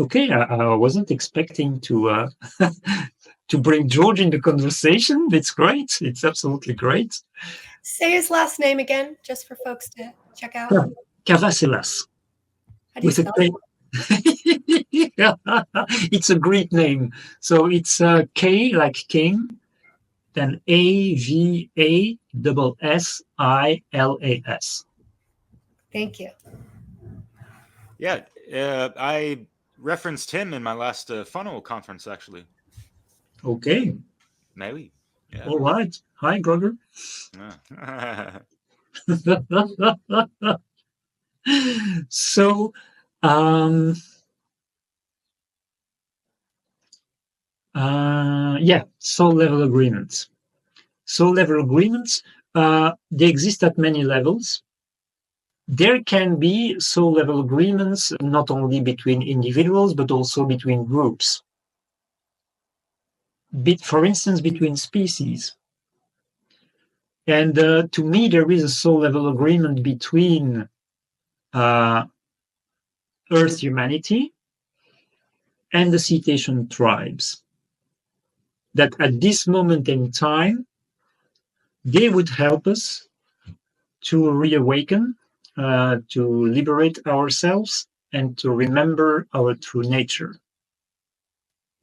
okay, I wasn't expecting to to bring George in the conversation. It's great. It's absolutely great. Say his last name again, just for folks to check out. Cavassalis. How do you spell it? It's a Greek name. So it's K like king, then Avasilas. Thank you. Yeah, I referenced him in my last funnel conference, actually. Okay. Maybe. Yeah. All right. Hi, Gregor. Yeah. So, soul level agreements. Soul level agreements, they exist at many levels. There can be soul level agreements not only between individuals, but also between groups. For instance, between species. And to me, there is a soul level agreement between Earth humanity and the cetacean tribes. That at this moment in time, they would help us to reawaken, to liberate ourselves, and to remember our true nature.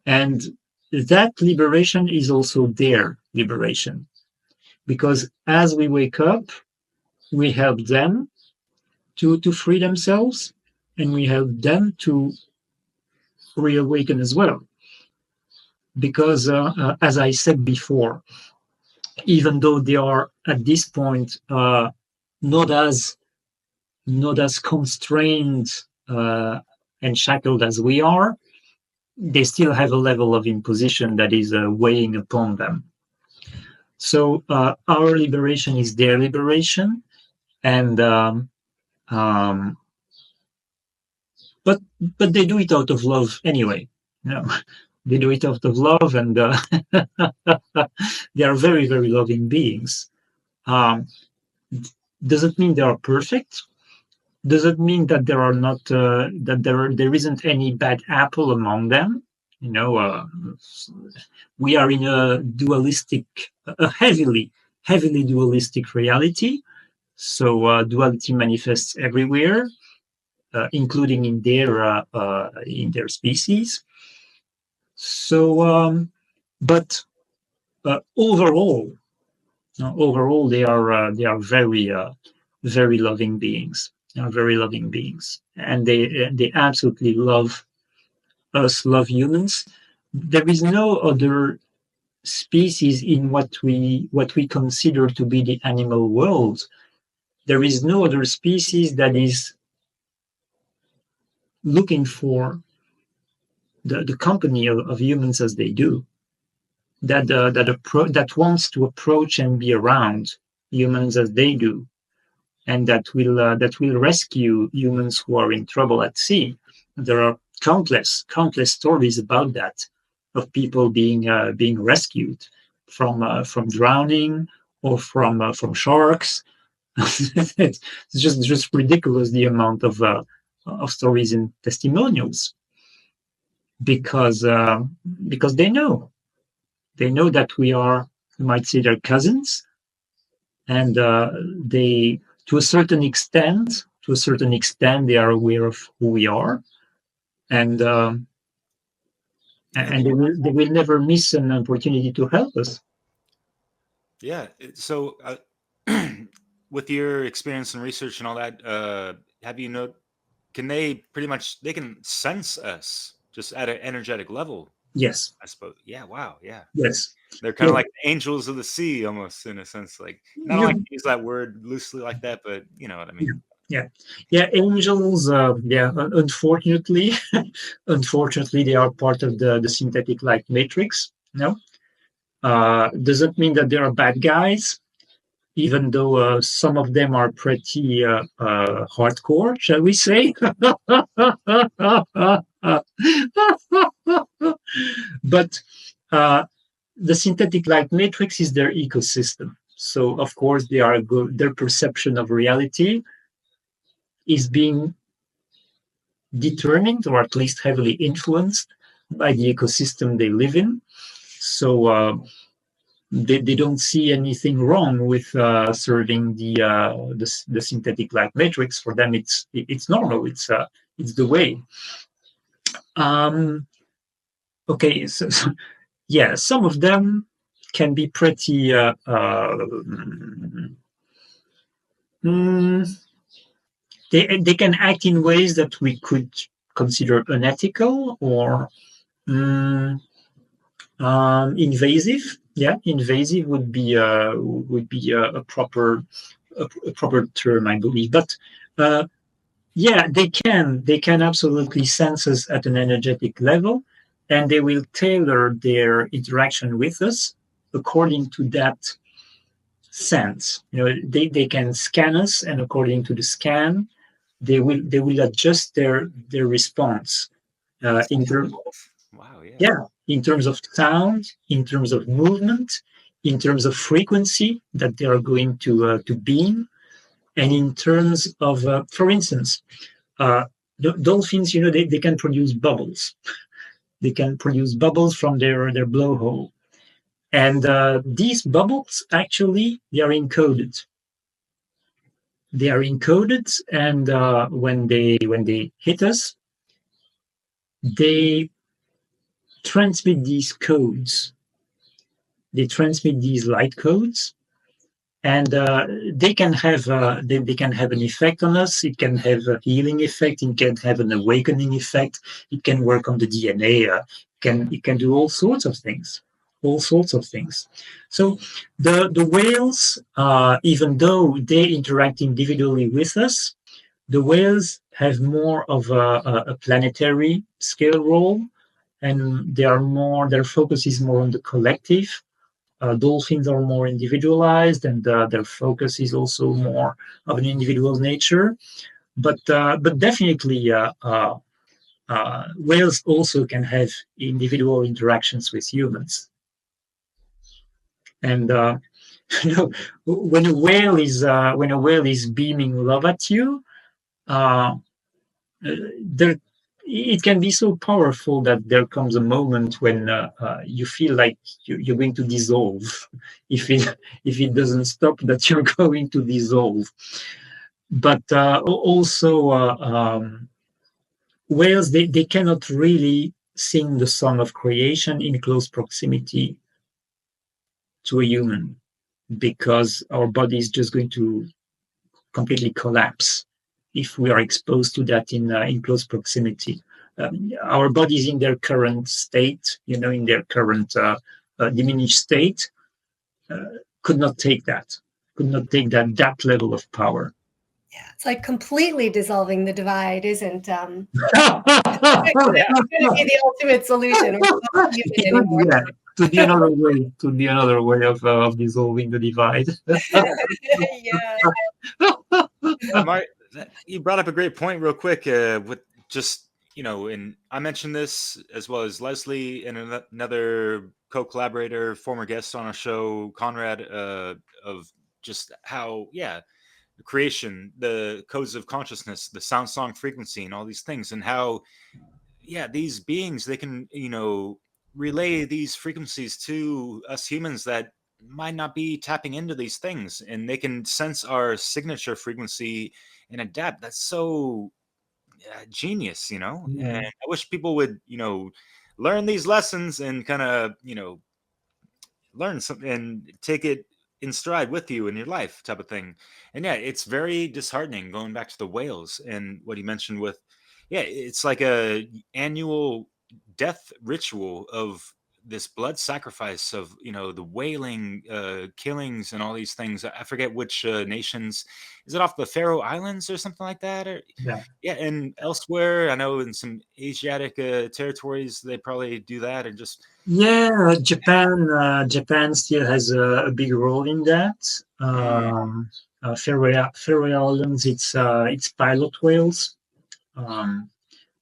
And that liberation is also their liberation. Because as we wake up, we help them to free themselves, and we help them to reawaken as well. because, as I said before, even though they are at this point not as constrained and shackled as we are, they still have a level of imposition that is weighing upon them. So our liberation is their liberation, and but they do it out of love anyway. They do it out of love, and they are very, very loving beings. Doesn't mean they are perfect. Doesn't mean that there are not that there isn't any bad apple among them. We are in a dualistic, a heavily dualistic reality. So duality manifests everywhere, including in their species. So, but overall, they are very very loving beings. They are very loving beings, and they absolutely love us, love humans. There is no other species in what we consider to be the animal world. There is no other species that is looking for the company of humans as they do. That wants to approach and be around humans as they do, and that will rescue humans who are in trouble at sea. There are countless stories about that, of people being rescued from drowning or from sharks. It's just ridiculous, the amount of stories and testimonials, because they know that we are, you might say, their cousins, and they, to a certain extent, they are aware of who we are, and they will never miss an opportunity to help us. Yeah. So, with your experience and research and all that, have you know? Can they they can sense us just at an energetic level? Yes. I suppose. Yeah. Wow. Yeah. Yes. They're kind of Yeah. like angels of the sea, almost, in a sense. Like, not like You, to use that word loosely like that, but you know what I mean. yeah. Angels. Unfortunately, they are part of the synthetic light matrix. No. Doesn't mean that they are bad guys, even though some of them are pretty hardcore, shall we say? But the synthetic light matrix is their ecosystem. So, of course, they are good. Their perception of reality is being determined, or at least heavily influenced, by the ecosystem they live in. So, they don't see anything wrong with serving the synthetic light matrix. For them, it's normal. It's the way. Okay, so yeah, some of them can be pretty. They can act in ways that we could consider unethical or invasive. Yeah, invasive would be a proper term, I believe. But yeah, they can absolutely sense us at an energetic level, and they will tailor their interaction with us according to that sense. They can scan us, and according to the scan, they will adjust their response in terms. Wow. Yeah. Yeah, in terms of sound, in terms of movement, in terms of frequency that they are going to beam, and in terms of, for instance, dolphins, they can produce bubbles. They can produce bubbles from their blowhole, and these bubbles, actually, they are encoded. They are encoded, and when they hit us, they transmit these codes. They transmit these light codes, and they can have they can have an effect on us. It can have a healing effect. It can have an awakening effect. It can work on the DNA. It can do all sorts of things. All sorts of things. So the whales, even though they interact individually with us, the whales have more of a planetary scale role, and their focus is more on the collective. Dolphins are more individualized, and their focus is also more of an individual nature. But definitely, whales also can have individual interactions with humans. And you know, when a whale is beaming love at you, uh, there it can be so powerful that there comes a moment when you feel like you're going to dissolve if it doesn't stop, that you're going to dissolve. But also whales, they cannot really sing the song of creation in close proximity to a human, because our body is just going to completely collapse if we are exposed to that in close proximity. Our bodies in their current state, in their current diminished state, could not take that level of power. Yeah, it's like completely dissolving the divide isn't going Yeah, to be the ultimate solution. We're not human anymore. yeah. To be another way of dissolving the divide. Yeah. You brought up a great point real quick with just, and I mentioned this as well as Leslie and another co-collaborator, former guest on our show, Conrad, of just how, the creation, the codes of consciousness, the sound song frequency, and all these things, and how, these beings, they can, relay these frequencies to us humans that might not be tapping into these things, and they can sense our signature frequency and adapt. That's so genius, Yeah. and I wish people would, learn these lessons and kind of, learn something and take it in stride with you in your life, type of thing. And it's very disheartening going back to the whales and what he mentioned with, it's like a annual death ritual of this blood sacrifice of, the whaling killings and all these things. I forget which nations. Is it off the Faroe Islands or something like that? Or and elsewhere, I know in some Asiatic territories they probably do that, and just Japan still has a big role in that. Faroe Islands, it's pilot whales.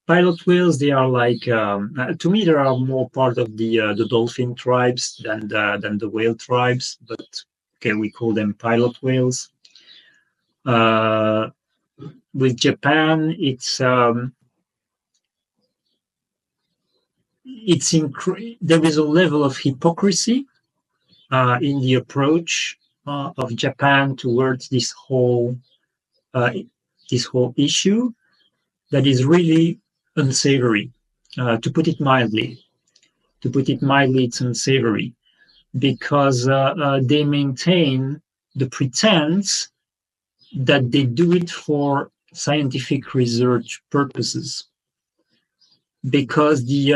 Pilot whales, they are like, to me, they are more part of the dolphin tribes than the whale tribes. But okay, we call them pilot whales. With Japan, there is a level of hypocrisy in the approach of Japan towards this whole issue that is really unsavory. To put it mildly, it's unsavory, because they maintain the pretense that they do it for scientific research purposes, because the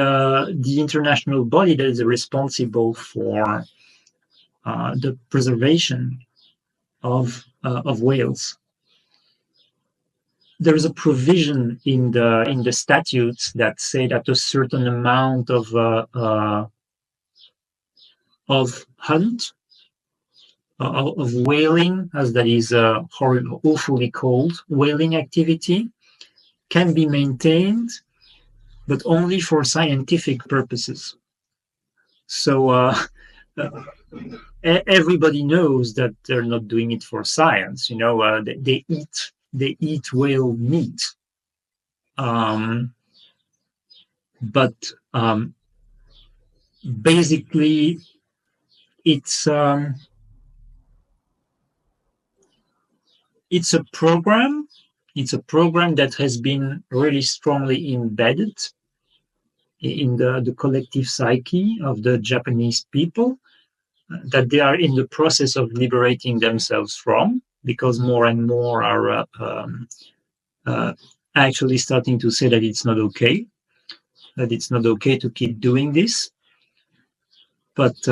international body that is responsible for the preservation of whales, there is a provision in the statutes that say that a certain amount of hunt of whaling, as that is awfully called, whaling activity, can be maintained, but only for scientific purposes. So everybody knows that they're not doing it for science. They eat whale meat, but basically it's a program. It's a program that has been really strongly embedded in the collective psyche of the Japanese people, that they are in the process of liberating themselves from, because more and more are actually starting to say that it's not okay, to keep doing this. But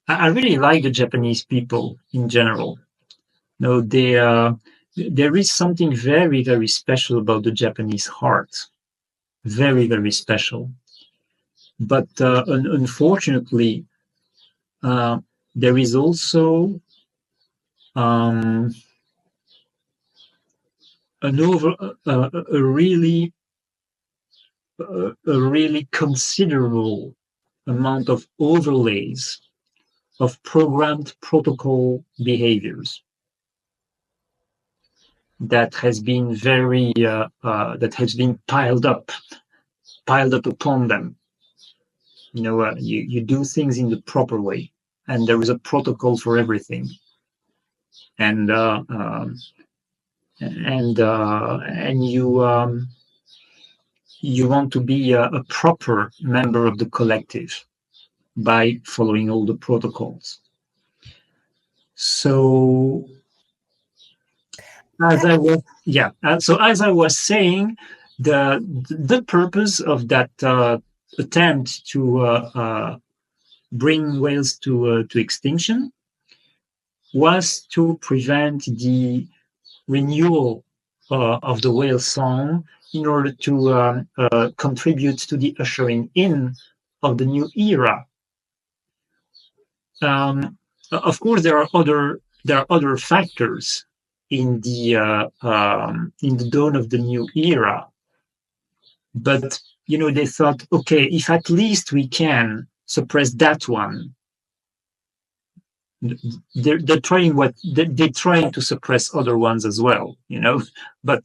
I really like the Japanese people in general. No, there is something very, very special about the Japanese heart. Very, very special. But unfortunately, there is also a really considerable amount of overlays of programmed protocol behaviors that has been piled up upon them. You do things in the proper way, and there is a protocol for everything, and you want to be a proper member of the collective by following all the protocols. So as I was saying, the purpose of that attempt to bring whales to extinction was to prevent the renewal of the whale song in order to contribute to the ushering in of the new era. Of course, there are other factors in the dawn of the new era, but they thought, okay, if at least we can suppress that one, they're trying to suppress other ones as well, but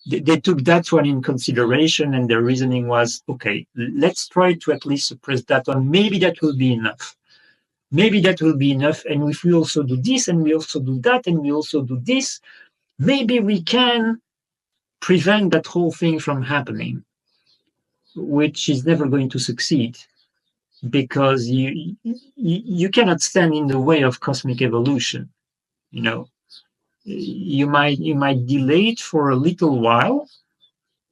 they took that one in consideration, and their reasoning was, okay, let's try to at least suppress that one. Maybe that will be enough. And if we also do this, and we also do that, and we also do this, maybe we can prevent that whole thing from happening, which is never going to succeed, because you cannot stand in the way of cosmic evolution. You might delay it for a little while,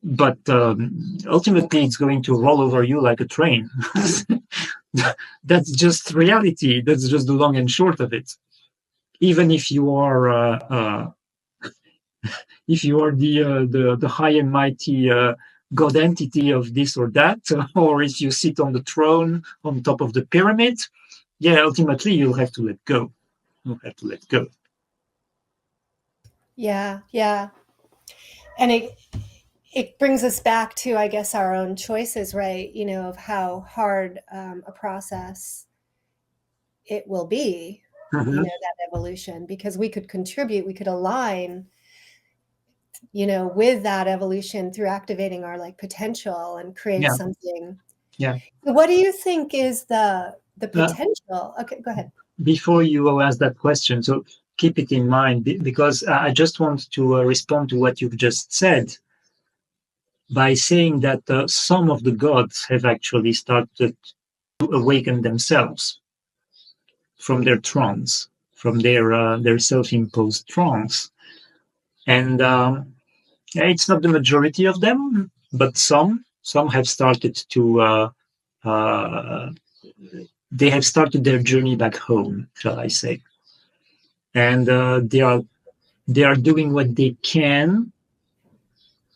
but ultimately it's going to roll over you like a train. That's just reality. That's just the long and short of it. Even if you are the high and mighty God entity of this or that, or if you sit on the throne on top of the pyramid, ultimately you'll have to let go. Yeah. And it brings us back to, I guess, our own choices, right? Of how hard a process it will be, Mm-hmm. that evolution, because we could contribute, we could align, with that evolution through activating our potential and create something. Yeah. So what do you think is the potential? Okay, go ahead. Before you ask that question, so keep it in mind, because I just want to respond to what you've just said by saying that some of the gods have actually started to awaken themselves from their trance, from their self-imposed trance. And it's not the majority of them, but some have started to they have started their journey back home, shall I say. And they are doing what they can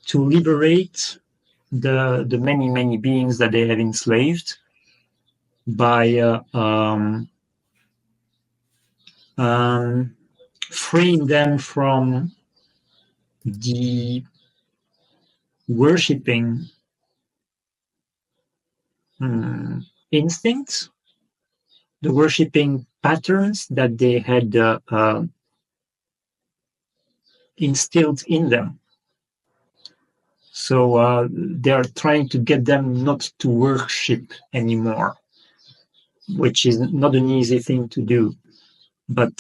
to liberate the many, many beings that they have enslaved by freeing them from the worshipping instincts, the worshipping patterns that they had instilled in them. So they are trying to get them not to worship anymore, which is not an easy thing to do. But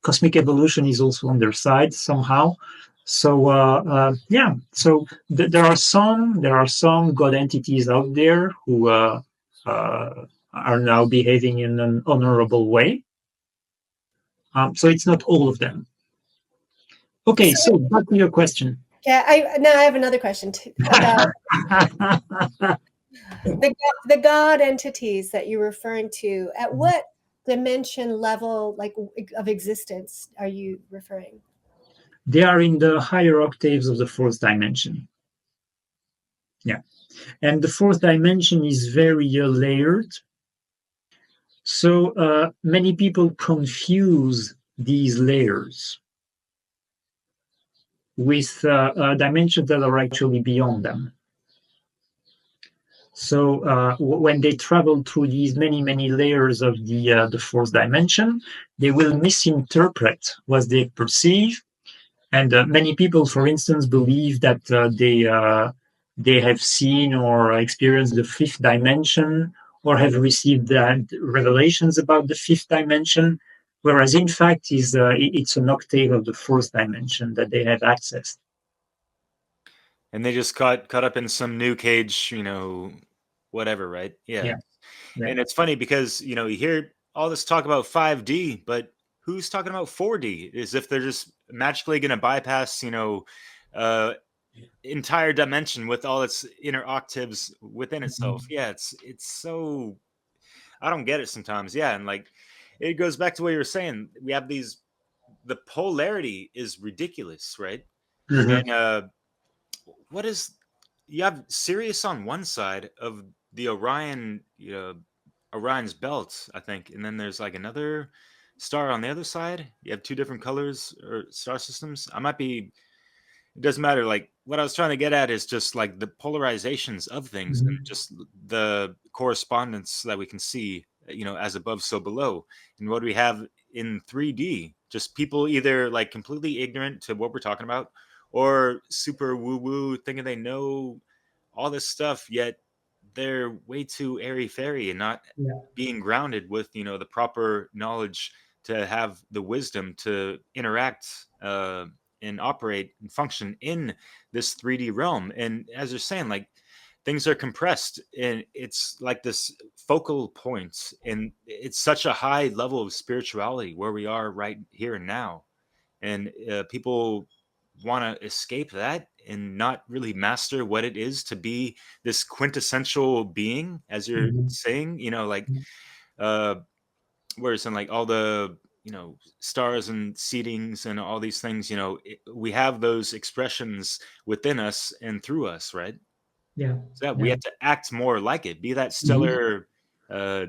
cosmic evolution is also on their side somehow, So yeah, so there are some god entities out there who are now behaving in an honorable way. So it's not all of them. Okay, so back to your question. Yeah, I have another question about the god entities that you're referring to. At what dimension level, like of existence, are you referring? They are in the higher octaves of the fourth dimension. Yeah, and the fourth dimension is very layered. So many people confuse these layers with dimensions that are actually beyond them. So when they travel through these many layers of the fourth dimension, they will misinterpret what they perceive. And many people, for instance, believe that they have seen or experienced the fifth dimension or have received revelations about the fifth dimension, whereas in fact it's an octave of the fourth dimension that they have accessed. And they just caught up in some new cage, whatever, right? Yeah. Yeah. Yeah. And it's funny because, you hear all this talk about 5D, but who's talking about 4D? As if they're just magically going to bypass, uh, entire dimension with all its inner octaves within itself. Yeah, it's so I don't get it sometimes. Yeah, and like it goes back to what you were saying. We have the polarity is ridiculous, right? Mm-hmm. And what is you have Sirius on one side of the Orion's belt, I think, and then there's like another star on the other side. You have two different colors or star systems. I might be. It doesn't matter. Like what I was trying to get at is just like the polarizations of things and Mm-hmm. just the correspondence that we can see. As above, so below. And what do we have in 3D? Just people either like completely ignorant to what we're talking about, or super woo woo, thinking they know all this stuff, yet they're way too airy fairy and not Yeah. being grounded with the proper knowledge to have the wisdom to interact and operate and function in this 3D realm. And as you're saying, like things are compressed and it's like this focal point, and it's such a high level of spirituality where we are right here and now. And people want to escape that and not really master what it is to be this quintessential being, as you're Mm-hmm. saying, like uh where it's in like all the stars and seedings and all these things, we have those expressions within us and through us, right? Yeah. So that we Yeah. have to act more like it, be that Mm-hmm. stellar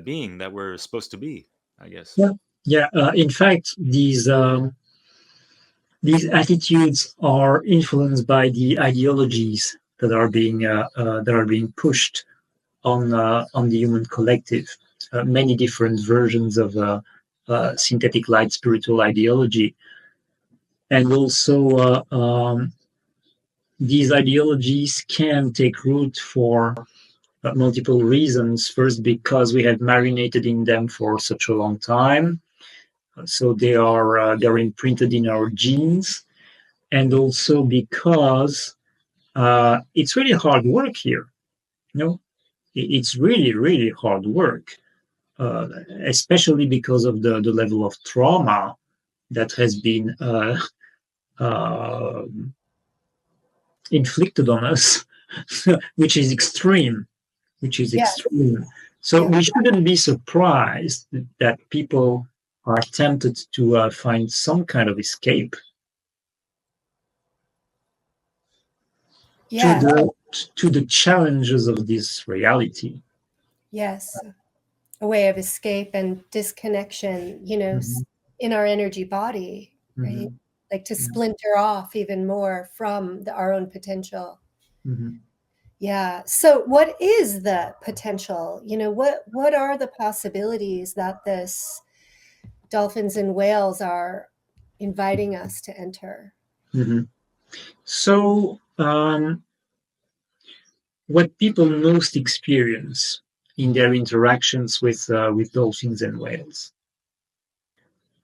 being that we're supposed to be, I guess. Yeah. Yeah. In fact, these attitudes are influenced by the ideologies that are being pushed on the human collective. Many different versions of synthetic light spiritual ideology, and also these ideologies can take root for multiple reasons. First, because we have marinated in them for such a long time, so they're imprinted in our genes, and also because it's really hard work here. You know, it's really hard work, especially because of the level of trauma that has been uh, inflicted on us, which is extreme. Which is Yeah, extreme. So yeah, we shouldn't be surprised that people are tempted to find some kind of escape to yeah, the challenges of this reality. yes. A way of escape and disconnection, Mm-hmm. in our energy body, right? Mm-hmm. Like to splinter off even more from our own potential. Mm-hmm. Yeah. So what is the potential? What are the possibilities that this dolphins and whales are inviting us to enter? Mm-hmm. So, what people most experience in their interactions with dolphins and whales,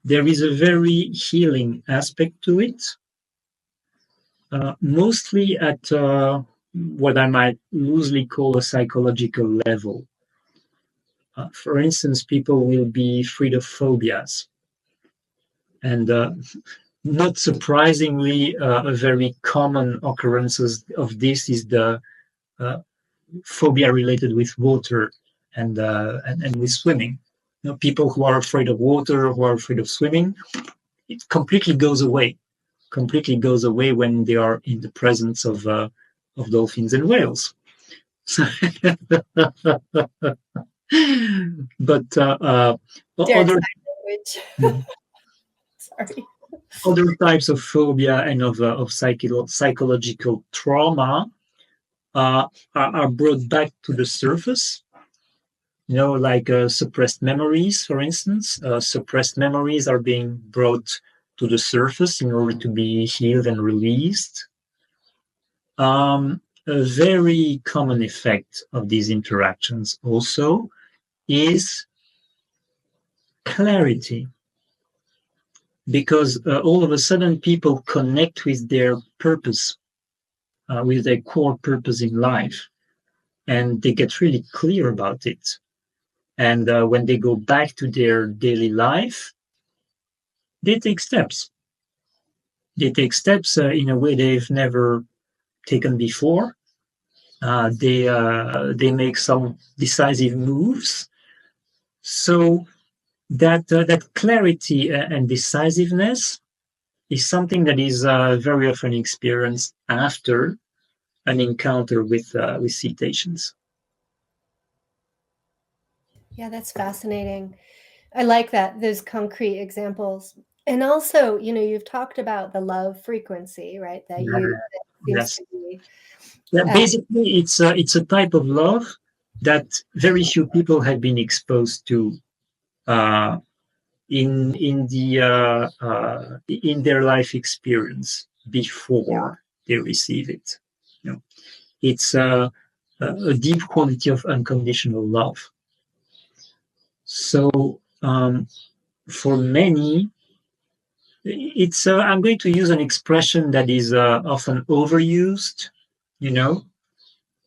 there is a very healing aspect to it, mostly at what I might loosely call a psychological level. For instance, people will be free of phobias. And not surprisingly, a very common occurrence of this is the phobia related with water and with swimming. People who are afraid of water, who are afraid of swimming, it completely goes away. Completely goes away when they are in the presence of dolphins and whales. But Derek's other language. Sorry. other types of phobia and of psychological trauma are brought back to the surface. Like suppressed memories, for instance. Suppressed memories are being brought to the surface in order to be healed and released. A very common effect of these interactions also is clarity. Because all of a sudden people connect with their purpose, with their core purpose in life, and they get really clear about it. And when they go back to their daily life, they take steps. They take steps in a way they've never taken before. They make some decisive moves. So that clarity and decisiveness is something that is very often experienced after an encounter with cetaceans. Yeah, that's fascinating. I like that, those concrete examples. And also, you've talked about the love frequency, right? That seems Yes. to be. Yeah, basically, it's a type of love that very few people have been exposed to in their life experience before they receive it. It's a deep quality of unconditional love. So for many, it's I'm going to use an expression that is often overused,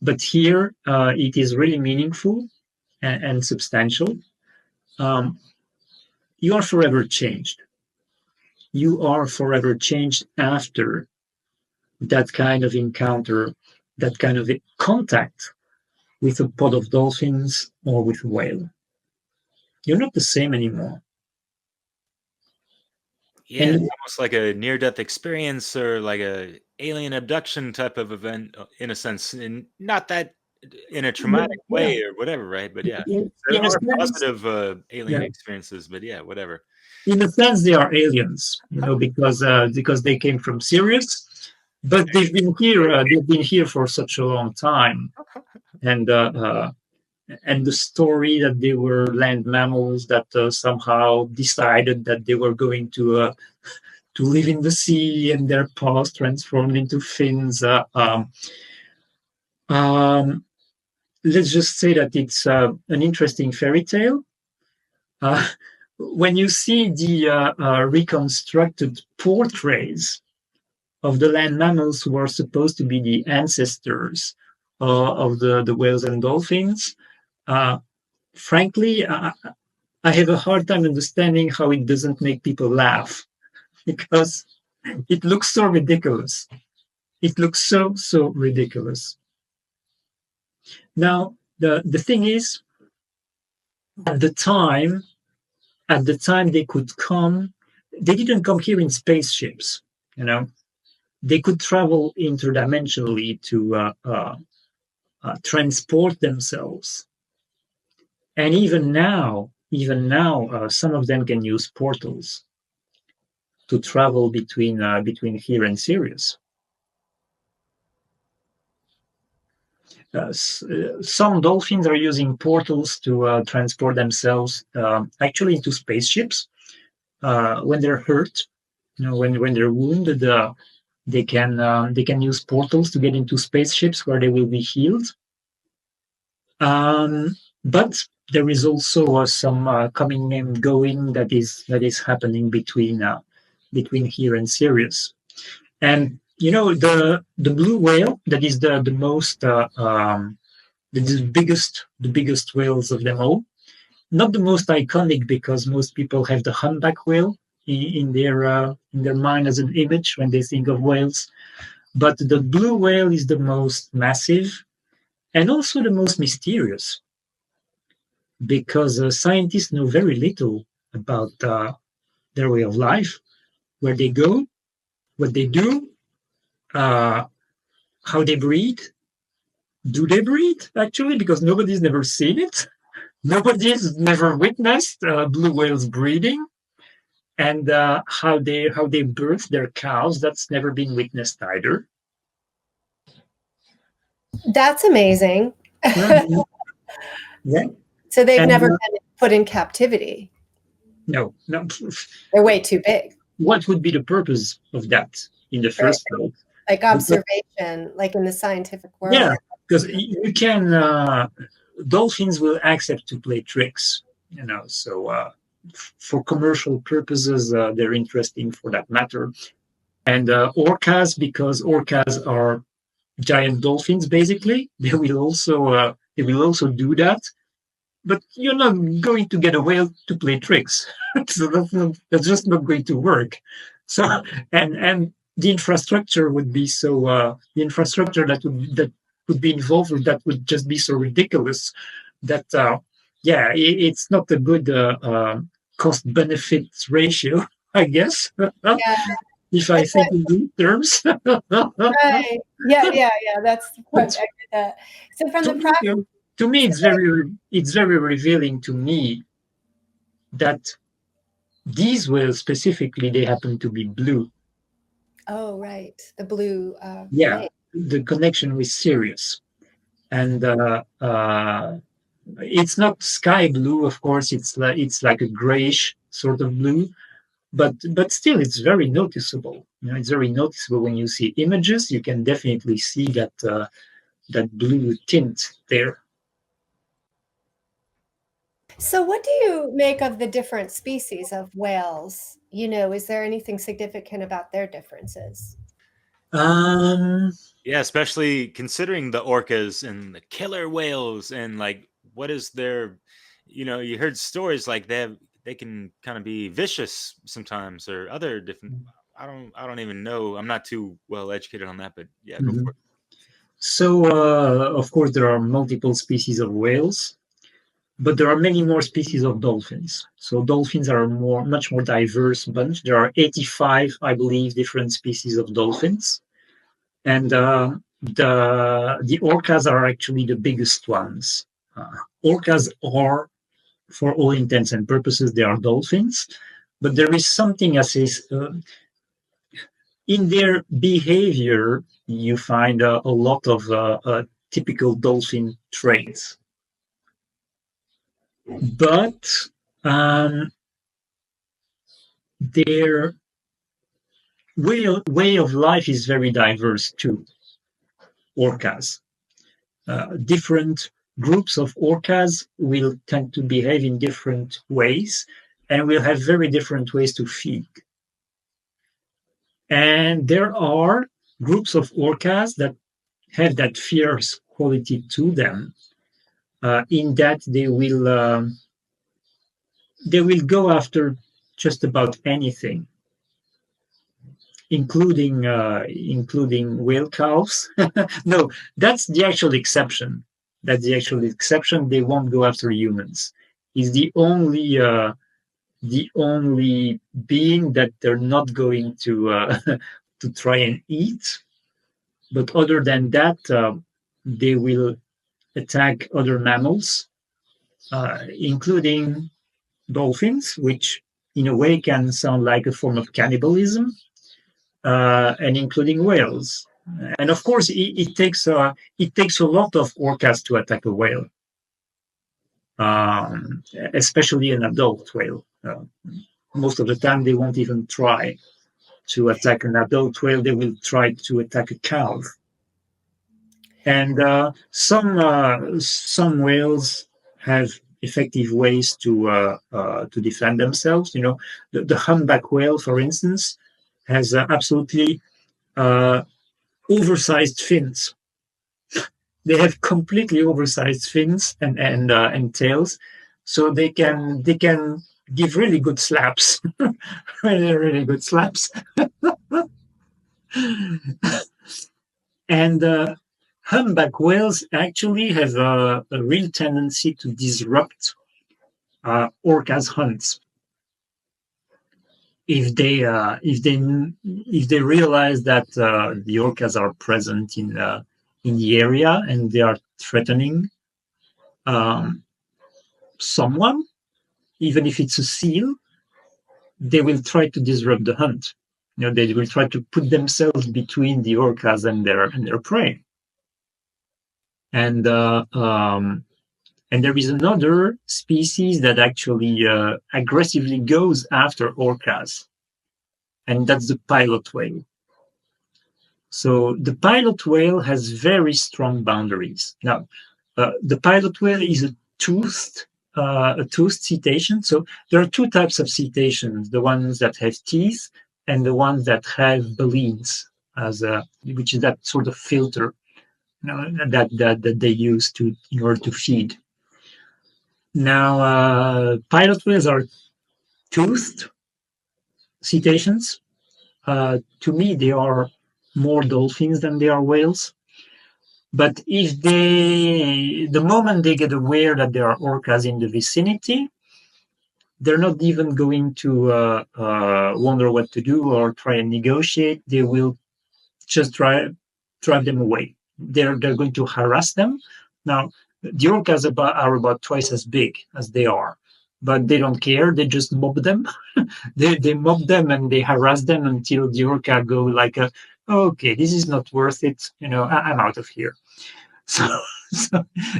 but here it is really meaningful and substantial. You are forever changed. You are forever changed after that kind of encounter, that kind of contact with a pod of dolphins or with a whale. You're not the same anymore. Yeah, it's almost like a near-death experience or like a alien abduction type of event, in a sense, and not that in a traumatic way or whatever, right? But yeah, there In a are sense, positive alien experiences, but yeah, whatever. In a sense, they are aliens, because they came from Sirius, but they've been here. They've been here for such a long time, and the story that they were land mammals that somehow decided that they were going to live in the sea, and their paws transformed into fins. Let's just say that it's an interesting fairy tale. When you see the reconstructed portraits of the land mammals who are supposed to be the ancestors of the whales and dolphins, frankly, I have a hard time understanding how it doesn't make people laugh, because it looks so ridiculous. It looks so ridiculous. Now, the thing is, at the time they could come, they didn't come here in spaceships, They could travel interdimensionally to transport themselves. And even now, some of them can use portals to travel between here and Sirius. Some dolphins are using portals to transport themselves actually into spaceships when they're hurt. When they're wounded, they can use portals to get into spaceships where they will be healed. But there is also some coming and going that is happening between here and Sirius. And the blue whale, that is the most the biggest whales of them all. Not the most iconic, because most people have the humpback whale in their mind as an image when they think of whales. But the blue whale is the most massive and also the most mysterious, because scientists know very little about their way of life, where they go, what they do, uh, how they breed. Do they breed, actually? Because nobody's never seen it. Nobody's never witnessed blue whales breeding. And how they birth their cows, that's never been witnessed either. That's amazing. Mhm. Yeah. So they've And never been put in captivity. no. They're way too big. What would be the purpose of that in the Right. first place? Like observation, like in the scientific world. Yeah, because you can. Dolphins will accept to play tricks, So for commercial purposes, they're interesting for that matter. And orcas, because orcas are giant dolphins, basically, they will also do that. But you're not going to get a whale to play tricks, so that's just not going to work. So and the infrastructure would be the infrastructure that would be involved with that would just be so ridiculous that it's not a good cost benefit ratio, I guess. Yeah. If I think in these terms. Right. Yeah. That's the point. I get that. So from the practice. To me, it's very revealing to me that these whales specifically, they happen to be blue. Oh, right. The blue. Yeah, the connection with Sirius, and it's not sky blue, of course. It's like a grayish sort of blue, but still, it's very noticeable. It's very noticeable when you see images. You can definitely see that blue tint there. So what do you make of the different species of whales? Is there anything significant about their differences? Yeah, especially considering the orcas and the killer whales, and like what is their, you heard stories like they can kind of be vicious sometimes, or other different. I don't even know. I'm not too well educated on that, but yeah, go for it. So, of course, there are multiple species of whales, but there are many more species of dolphins. So dolphins are much more diverse bunch. There are 85, I believe, different species of dolphins. And the orcas are actually the biggest ones. Orcas are, for all intents and purposes, they are dolphins. But there is something as is in their behavior, you find a lot of typical dolphin traits. But their way of life is very diverse too. Orcas. Different groups of orcas will tend to behave in different ways and will have very different ways to feed. And there are groups of orcas that have that fierce quality to them, in that they will go after just about anything, including whale calves. No, that's the actual exception. They won't go after humans. Is the only being that they're not going to to try and eat. But other than that, they will attack other mammals, including dolphins, which in a way can sound like a form of cannibalism, and including whales. And of course, it takes a lot of orcas to attack a whale, especially an adult whale. Most of the time, they won't even try to attack an adult whale. They will try to attack a calf. And some whales have effective ways to defend themselves. The humpback whale, for instance, has absolutely oversized fins. They have completely oversized fins and tails, so they can give really good slaps, really good slaps. And humpback whales actually have a real tendency to disrupt orcas' hunts. If they realize that the orcas are present in the area and they are threatening someone, even if it's a seal, they will try to disrupt the hunt. They will try to put themselves between the orcas and their prey. And there is another species that actually aggressively goes after orcas, and that's the pilot whale. So the pilot whale has very strong boundaries. Now, the pilot whale is a toothed cetacean. So there are two types of cetaceans: the ones that have teeth and the ones that have baleen, which is that sort of filter that they use in order to feed. Now, pilot whales are toothed cetaceans. To me, they are more dolphins than they are whales. But the moment they get aware that there are orcas in the vicinity, they're not even going to wonder what to do or try and negotiate. They will just drive them away. They're going to harass them. Now, the orcas are about twice as big as they are, but they don't care. They just mob them. they mob them and they harass them until the orca go like, okay, this is not worth it. I'm out of here. So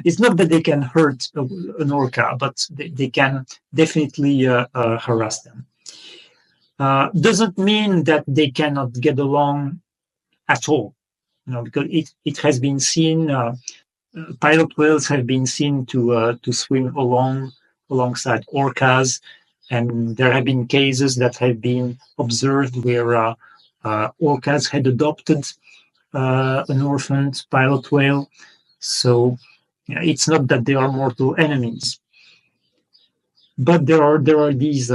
it's not that they can hurt an orca, but they can definitely harass them. Doesn't mean that they cannot get along at all, because it has been seen. Pilot whales have been seen to swim alongside orcas, and there have been cases that have been observed where orcas had adopted an orphaned pilot whale. So it's not that they are mortal enemies, but there are these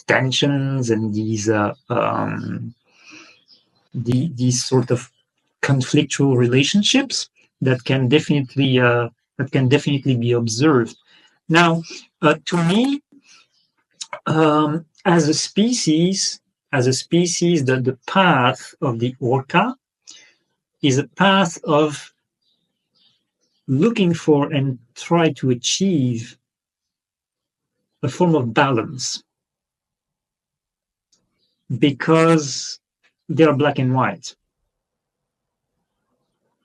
tensions and these sort of conflictual relationships that can definitely be observed. Now, to me, as a species, the path of the orca is a path of looking for and try to achieve a form of balance, because they are black and white.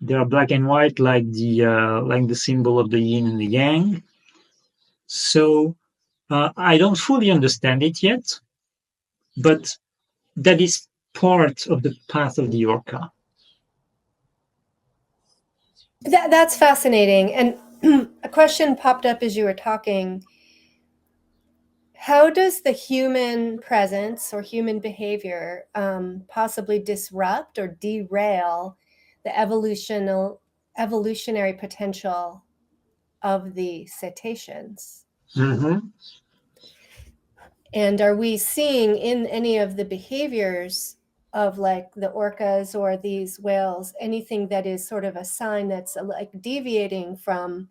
They are black and white, like the symbol of the yin and the yang. So I don't fully understand it yet, but that is part of the path of the orca. That's fascinating. And a question popped up as you were talking. How does the human presence or human behavior possibly disrupt or derail the evolutionary potential of the cetaceans? Mm-hmm. And are we seeing in any of the behaviors of like the orcas or these whales anything that is sort of a sign that's like deviating from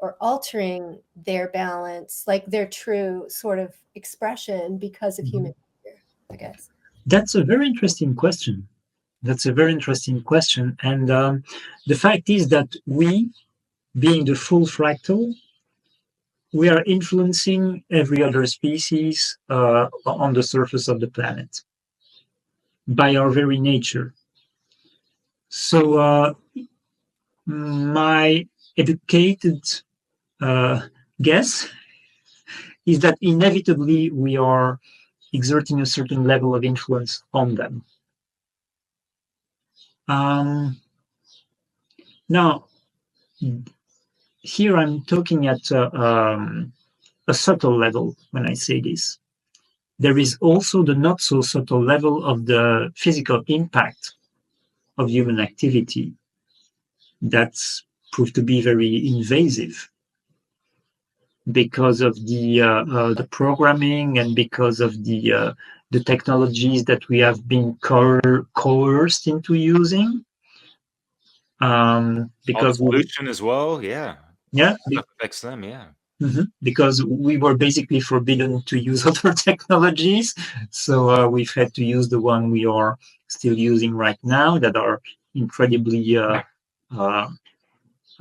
or altering their balance, like their true sort of expression because of human behavior, I guess? That's a very interesting question. And the fact is that we, being the full fractal, we are influencing every other species on the surface of the planet by our very nature. So my educated guess is that inevitably we are exerting a certain level of influence on them. Now, here I'm talking at a subtle level when I say this. there is also the not so subtle level of the physical impact of human activity that's proved to be very invasive because of the programming and because of the technologies that we have been coerced into using. All the Because pollution as well. Yeah. yeah, Stuff affects them. Yeah. because we were basically forbidden to use other technologies, so we've had to use the one we are still using right now that are incredibly, I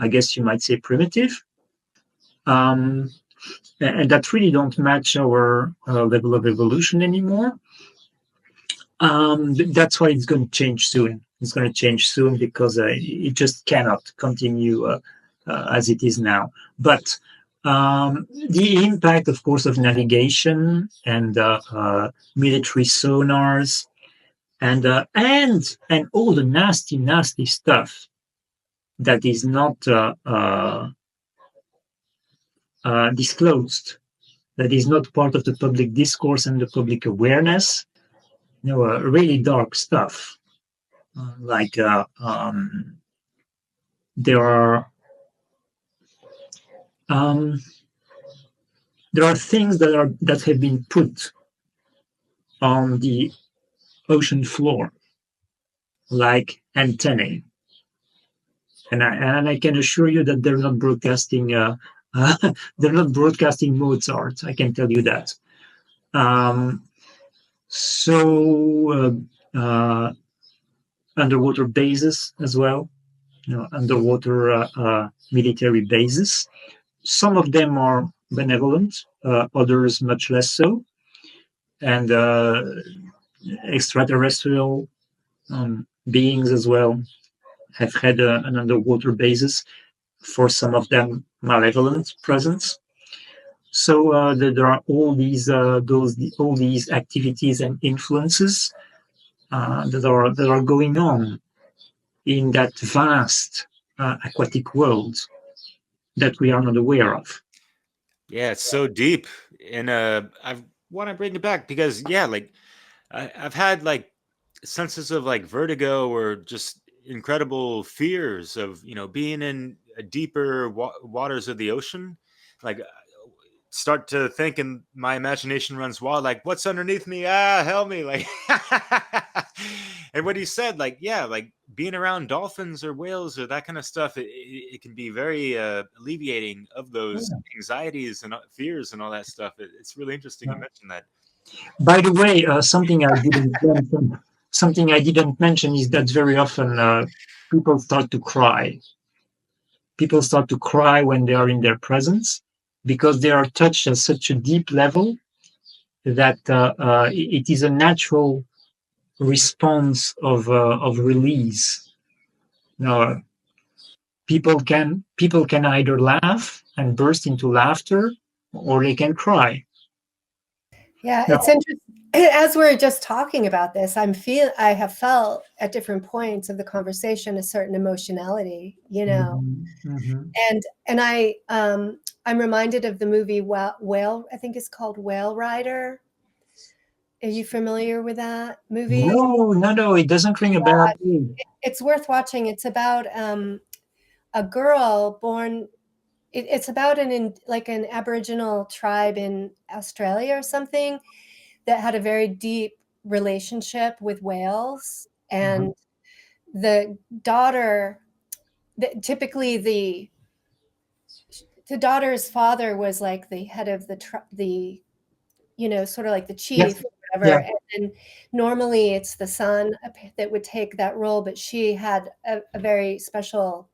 guess you might say, primitive. Um, and that really don't match our level of evolution anymore. That's why it's going to change soon. It's going to change soon because it just cannot continue as it is now. But the impact, of course, of navigation and military sonars and all the nasty stuff that is not disclosed, that is not part of the public discourse and the public awareness. Really dark stuff. Like there are things that have been put on the ocean floor, like antennae, and I can assure you that they're not broadcasting. They're not broadcasting Mozart. I can tell you that. So underwater bases as well, underwater military bases. Some of them are benevolent, others much less so, and extraterrestrial beings as well have had an underwater basis. For some of them, malevolent presence. So there are all these all these activities and influences that are going on in that vast aquatic world that we are not aware of. Yeah, it's so deep. And I want to bring it back because yeah, like I've had like senses of like vertigo or just incredible fears of, being in a deeper waters of the ocean. Like start to think and my imagination runs wild, like what's underneath me, help me, like and what he said, like yeah, like being around dolphins or whales or that kind of stuff, it can be very alleviating of those anxieties and fears and all that stuff. It's really interesting you mentioned that. By the way, something I didn't mention is that very often people start to cry. People start to cry when they are in their presence because they are touched at such a deep level that it is a natural response of release. Now, people can either laugh and burst into laughter, or they can cry. Yeah, Now, it's interesting. As we're just talking about this, I have felt at different points of the conversation a certain emotionality, and I'm reminded of the movie Whale. I think it's called Whale Rider. Are you familiar with that movie? No, it doesn't ring a bell. It's worth watching. It's about a girl born. It's about an Aboriginal tribe in Australia or something that had a very deep relationship with whales, and the daughter, typically the daughter's father was like the head of the sort of like the chief, Yes. or whatever. Yeah. And normally it's the son that would take that role, but she had a very special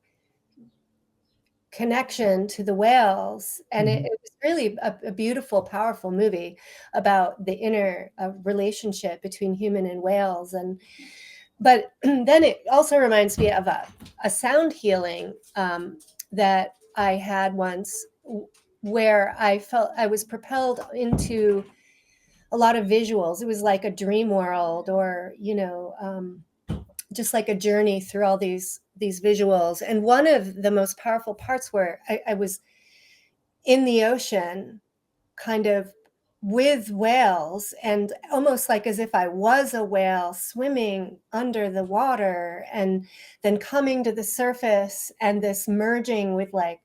connection to the whales, and it was really a beautiful, powerful movie about the inner relationship between human and whales. But then it also reminds me of a sound healing that I had once, where I felt I was propelled into a lot of visuals. It was like a dream world, or just like a journey through all these visuals. And one of the most powerful parts where I was in the ocean, kind of with whales, and almost like as if I was a whale swimming under the water and then coming to the surface, and this merging with like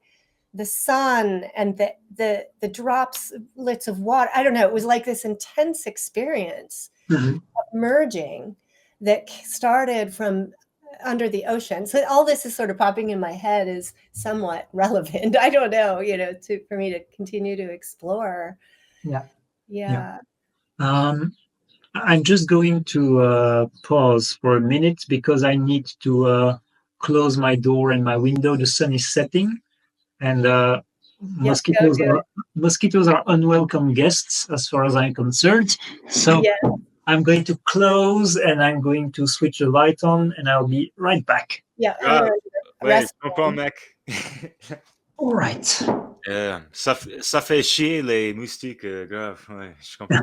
the sun and the droplets of water. I don't know. It was like this intense experience Mhm. of merging that started from under the ocean. So all this is sort of popping in my head is somewhat relevant. I don't know, for me to continue to explore. Yeah. Yeah. I'm just going to pause for a minute because I need to close my door and my window. The sun is setting, and Yep. Go do it. mosquitoes are unwelcome guests as far as I'm concerned. So Yeah. I'm going to close and I'm going to switch the light on, and I'll be right back. Yeah. Ouais, je comprends, mec. All right. Ça fait chier les moustiques, grave. Ouais, je comprends.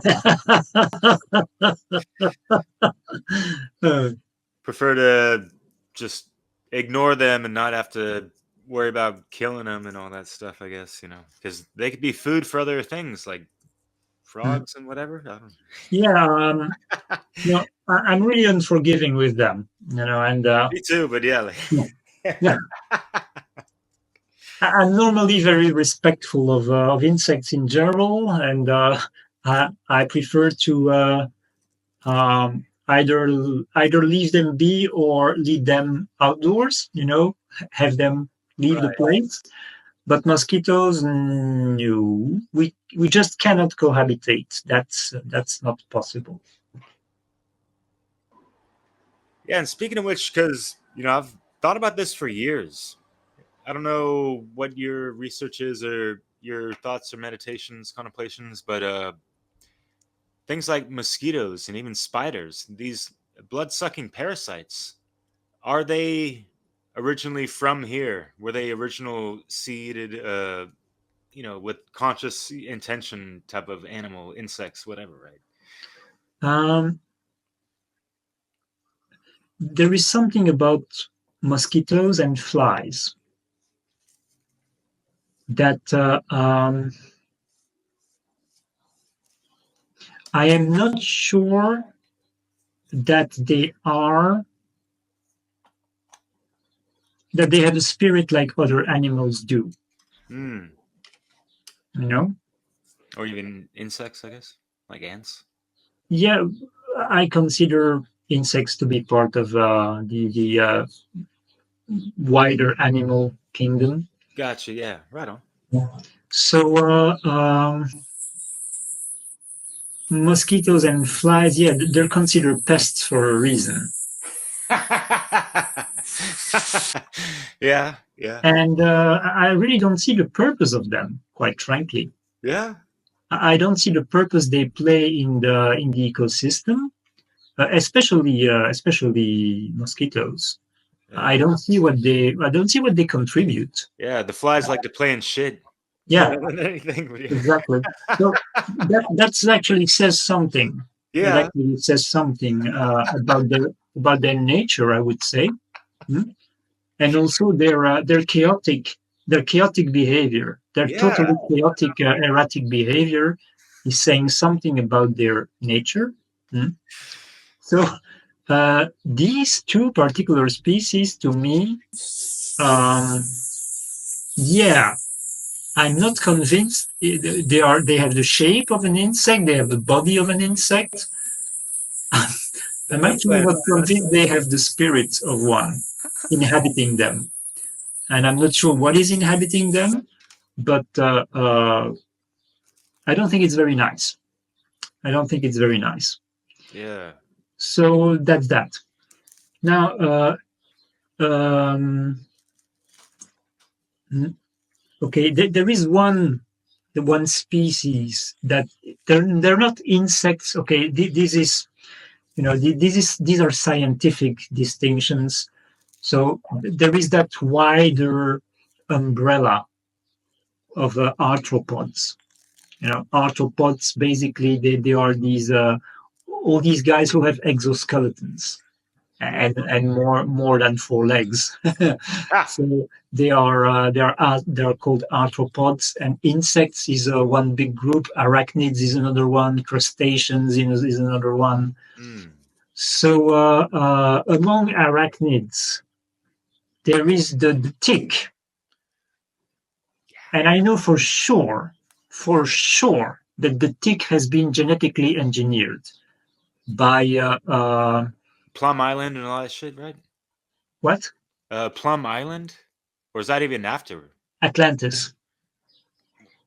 Prefer to just ignore them and not have to worry about killing them and all that stuff, I guess, because they could be food for other things like frogs and whatever. I don't Yeah. I'm really unforgiving with them, and Me too, but yeah. yeah. I'm normally very respectful of insects in general, and I prefer to either leave them be or lead them outdoors. Have them leave the place. But mosquitoes, no, we just cannot cohabitate. That's not possible. Yeah, and speaking of which, because I've thought about this for years. I don't know what your research is or your thoughts or meditations, contemplations, but things like mosquitoes and even spiders, these blood-sucking parasites, are they originally from here? Were they original seeded, with conscious intention type of animal, insects, whatever, right? There is something about mosquitoes and flies that I am not sure that they have a spirit like other animals do. Or even insects, I guess, like ants. Yeah, I consider insects to be part of the wider animal kingdom. Gotcha. Yeah, right on. So mosquitoes and flies, yeah, they're considered pests for a reason. Yeah. And I really don't see the purpose of them, quite frankly. Yeah. I don't see the purpose they play in the ecosystem, especially mosquitoes. Yeah. I don't see what they contribute. Yeah, the flies like to play in shit. Yeah, anything. Exactly. So that's actually says something. Yeah, it actually says something about their nature, I would say, and also their chaotic behavior. Their totally chaotic, erratic behavior is saying something about their nature. So these two particular species, to me, I'm not convinced they have the shape of an insect, they have the body of an insect. I'm actually not convinced they have the spirit of one inhabiting them. And I'm not sure what is inhabiting them, but I don't think it's very nice. Yeah. So that's that. Now, okay, there is one species that they're not insects. Okay, these are scientific distinctions. So there is that wider umbrella of arthropods. Arthropods basically they are these all these guys who have exoskeletons. and more than 4 legs. Ah. So they are called arthropods, and insects is one big group. Arachnids is another one. Crustaceans is another one. Mm. So among arachnids, there is the tick, and I know for sure that the tick has been genetically engineered by Plum Island and all that shit, right? what? Plum Island, or is that even after? Atlantis.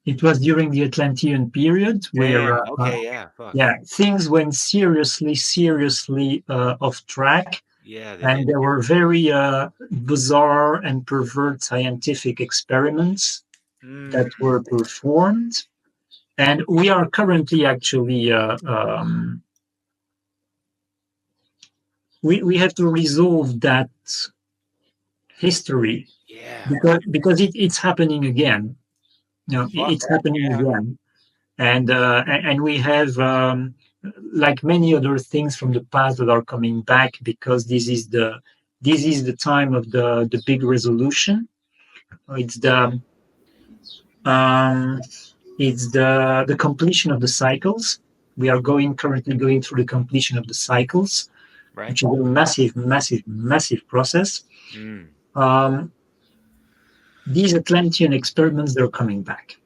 It was during the Atlantean period where Damn. Okay. Yeah. Fuck. things went seriously off track, Yeah, they and did. there were very bizarre and pervert scientific experiments that Mm. were performed. And we are currently actually we have to resolve that history Yeah. because it's happening again. Fuck. It's happening Yeah. again, and we have like many other things from the past that are coming back because this is the time of the big resolution. It's the um, it's the completion of the cycles. We are currently going through the completion of the cycles, Right. which is a massive process. Mm. Um, these Atlantean experiments, they're coming back.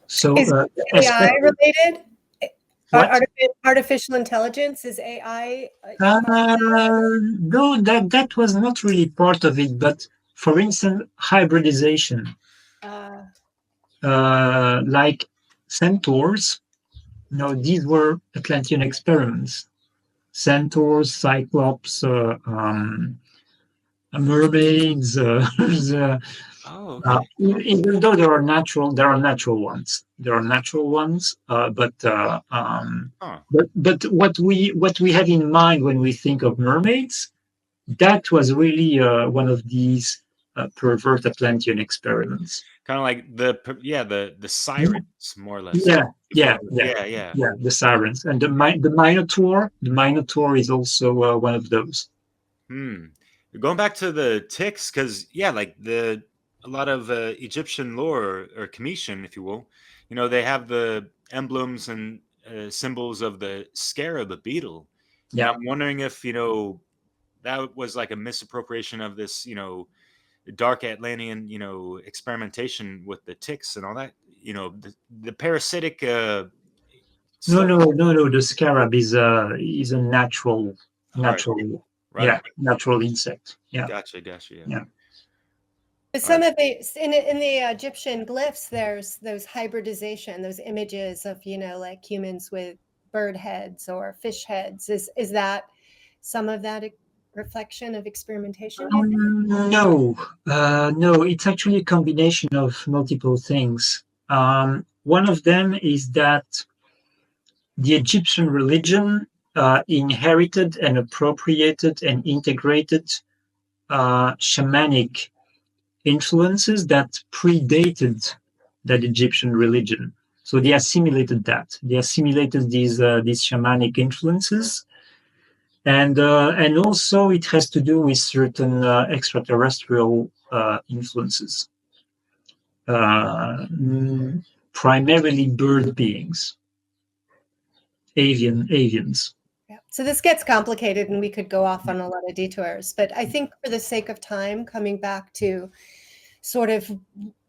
So, Is AI especially related? what? Artificial intelligence is AI? No, that was not really part of it. But for instance, hybridization, Uh, like centaurs. These were Atlantean experiments. Centaurs, cyclops, mermaids. Oh, okay. Even though there are natural ones. There are natural ones, Huh. but what we have in mind when we think of mermaids, that was really one of these pervert Atlantean experiments. Kind of like the Yeah, sirens, more or less. yeah, Before. yeah. Yeah. Yeah. Yeah, the sirens and the Minotaur. The Minotaur is also one of those. Hmm. Going back to the ticks, because yeah, like a lot of Egyptian lore or Commission, if you will, they have the emblems and symbols of the scarab, a beetle, and Yeah. I'm wondering if that was like a misappropriation of this, dark Atlantean, experimentation with the ticks and all that, the parasitic No, stuff. no, no, no. The scarab is a All right, right on. natural insect. Yeah, Gotcha. Yeah. yeah. but All right. some of the in the Egyptian glyphs, there's those hybridization, those images of like humans with bird heads or fish heads. Is that some of that reflection of experimentation? Do you think? No, no. It's actually a combination of multiple things. One of them is that the Egyptian religion inherited and appropriated and integrated shamanic influences that predated that Egyptian religion. So they assimilated that. They assimilated these shamanic influences, and also it has to do with certain extraterrestrial influences, uh, mm, primarily bird beings, avians. Yeah. So this gets complicated, and we could go off on a lot of detours. But I think, for the sake of time, coming back to sort of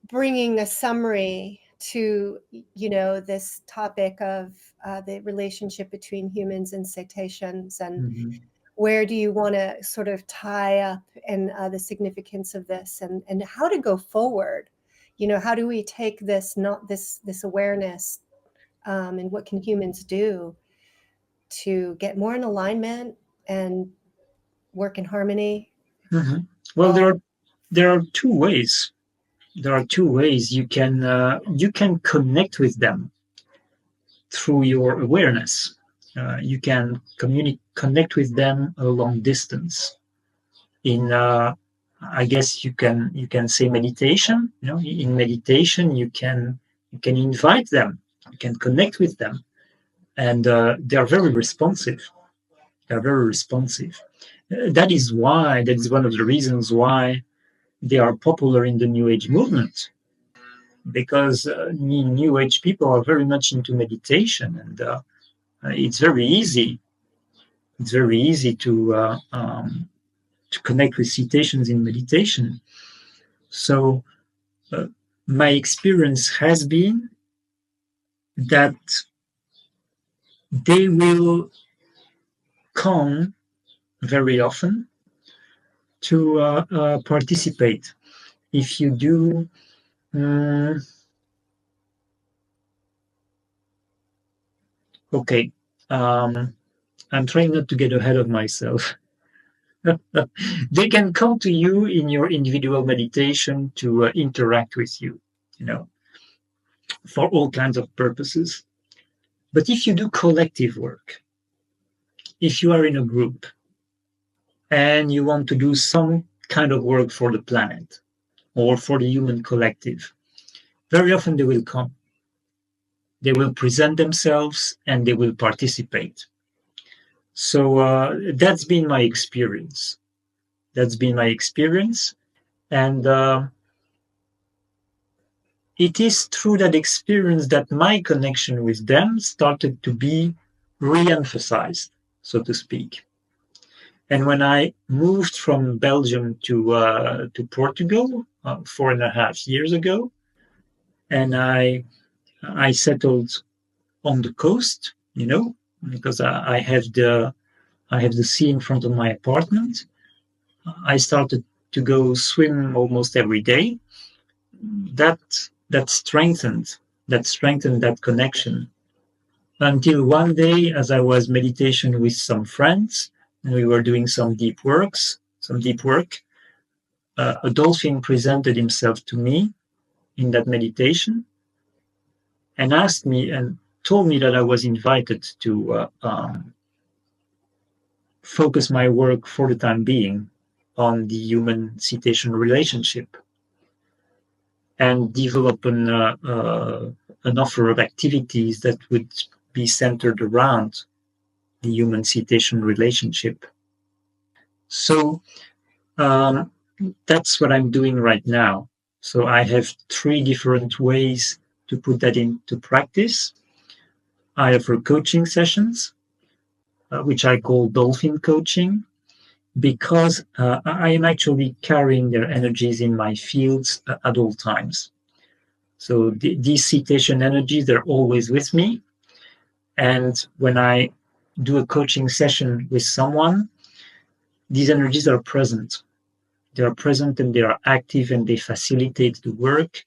bringing a summary to this topic of the relationship between humans and cetaceans, and Mhm. where do you want to sort of tie up in the significance of this, and how to go forward. How do we take this awareness, and what can humans do to get more in alignment and work in harmony? Mhm. Well, there are two ways. There are two ways you can connect with them through your awareness. You can connect with them a long distance. In I guess you can say meditation. In meditation you can invite them, you can connect with them, and they are very responsive. They are very responsive. That is one of the reasons why they are popular in the New Age movement, because New Age people are very much into meditation, and it's very easy. It's very easy to connect with cetaceans in meditation. So my experience has been that they will come very often to participate. If you do, okay, I'm trying not to get ahead of myself. They can come to you in your individual meditation to interact with you, for all kinds of purposes. But if you do collective work, if you are in a group and you want to do some kind of work for the planet or for the human collective, very often they will come. They will present themselves and they will participate. So that's been my experience. And it is through that experience that my connection with them started to be re-emphasized, so to speak. And when I moved from Belgium to Portugal 4.5 years ago, and I settled on the coast, because I have the sea in front of my apartment. I started to go swim almost every day. That strengthened that connection, until one day, as I was meditation with some friends, and we were doing some deep work, a dolphin presented himself to me in that meditation and asked me and told me that I was invited to focus my work for the time being on the human cetacean relationship and develop an offer of activities that would be centered around the human cetacean relationship. So that's what I'm doing right now. So I have 3 different ways to put that into practice. I offer coaching sessions, which I call dolphin coaching, because I am actually carrying their energies in my fields at all times. So these cetacean energies, they're always with me. And when I do a coaching session with someone, these energies are present. They are present and they are active and they facilitate the work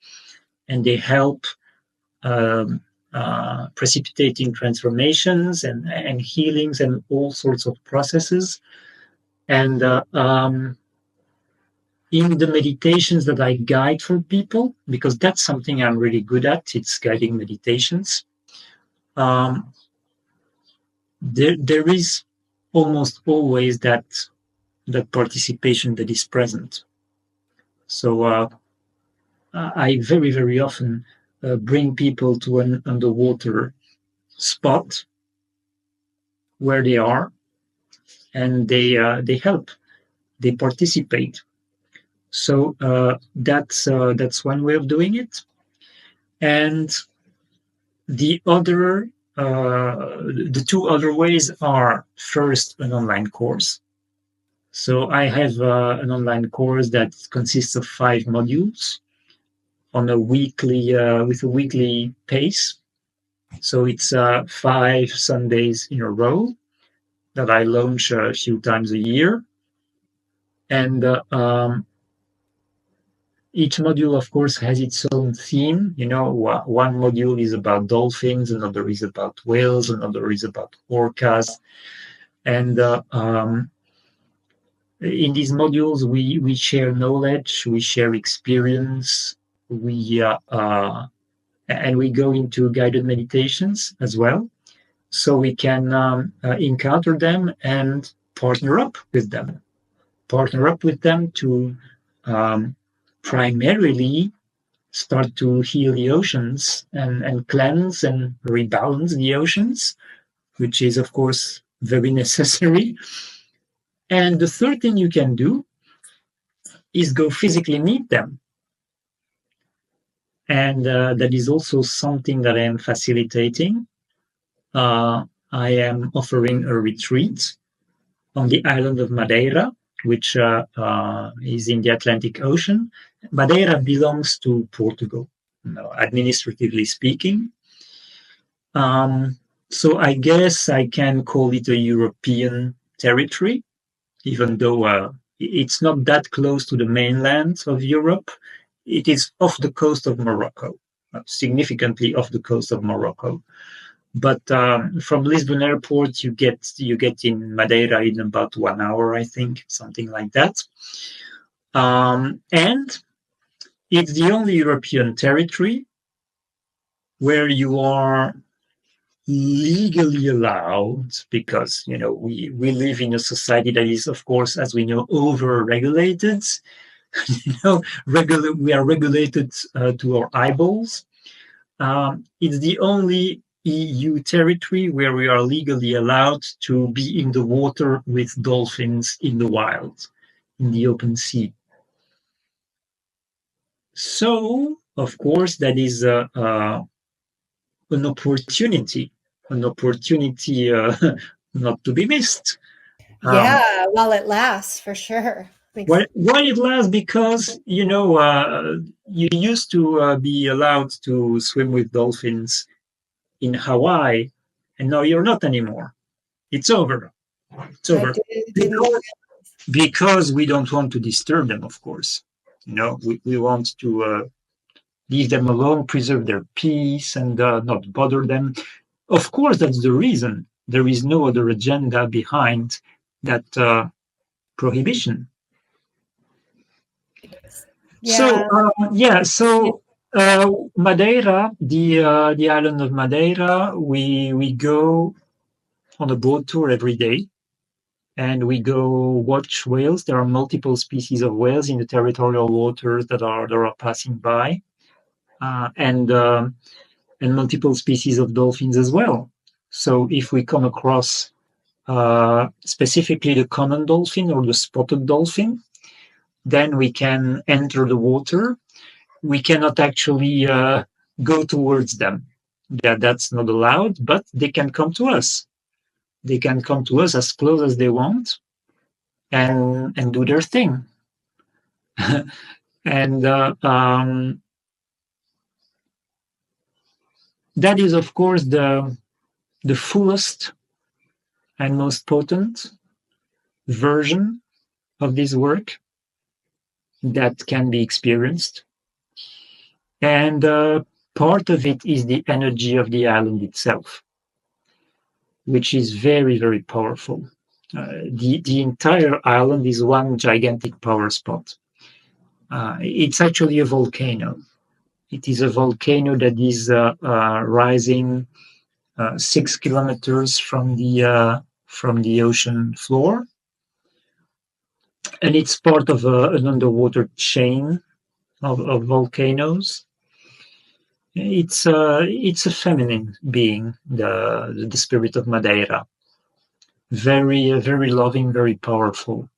and they help precipitating transformations and healings and all sorts of processes. And in the meditations that I guide for people, because that's something I'm really good at, it's guiding meditations. There is almost always that participation that is present. So I very, very often bring people to an underwater spot where they are, and they help, they participate. So that's one way of doing it. And the 2 other ways are, first, an online course. So I have an online course that consists of 5 modules on a weekly with a weekly pace. So it's 5 Sundays in a row that I launch a few times a year. And each module, of course, has its own theme. One module is about dolphins, another is about whales, another is about orcas. And in these modules, we share knowledge, we share experience, and we go into guided meditations as well. So we can encounter them and partner up with them to primarily start to heal the oceans and cleanse and rebalance the oceans, which is, of course, very necessary. And the third thing you can do is go physically meet them. And that is also something that I am facilitating. I am offering a retreat on the island of Madeira, which is in the Atlantic Ocean. Madeira belongs to Portugal, administratively speaking. So I guess I can call it a European territory, even though it's not that close to the mainland of Europe. It is off the coast of Morocco, significantly off the coast of Morocco. But from Lisbon Airport, you get in Madeira in about 1 hour, I think, something like that. And it's the only European territory where you are legally allowed, because we live in a society that is, of course, as we know, over-regulated. We are regulated to our eyeballs. It's the only EU territory where we are legally allowed to be in the water with dolphins in the wild, in the open sea. So, of course, that is an opportunity not to be missed. Yeah, while it lasts, for sure. Why it lasts? Because you used to be allowed to swim with dolphins in Hawaii, and now you're not anymore. It's over. It's over. Because we don't want to disturb them, of course. We want to leave them alone, preserve their peace, and not bother them. Of course, that's the reason. There is no other agenda behind that prohibition. Yeah. So Madeira, the island of Madeira, we go on a boat tour every day, and we go watch whales. There are multiple species of whales in the territorial waters that are passing by, and multiple species of dolphins as well. So if we come across specifically the common dolphin or the spotted dolphin, then we can enter the water. We cannot actually go towards them. That's not allowed, but they can come to us. They can come to us as close as they want and do their thing. And that is, of course, the fullest and most potent version of this work that can be experienced. And part of it is the energy of the island itself, which is very, very powerful. The entire island is one gigantic power spot. It's actually a volcano. It is a volcano that is rising 6 kilometers from the ocean floor, and it's part of an underwater chain of volcanoes. It's a feminine being, the spirit of Madeira. Very very loving, very powerful.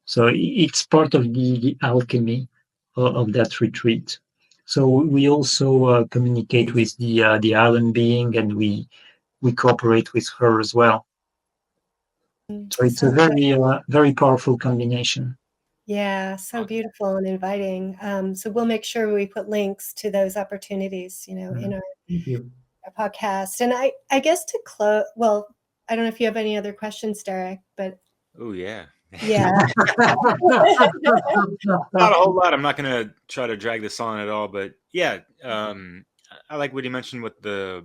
So it's part of the alchemy of that retreat. So we also communicate with the island being, and we cooperate with her as well. So it's a very very powerful combination. Yeah, so beautiful and inviting. So we'll make sure we put links to those opportunities, in our podcast. And I guess to close, well, I don't know if you have any other questions, Derek, but oh yeah. Yeah. Not a whole lot. I'm not going to try to drag this on at all, but yeah, I like what you mentioned with that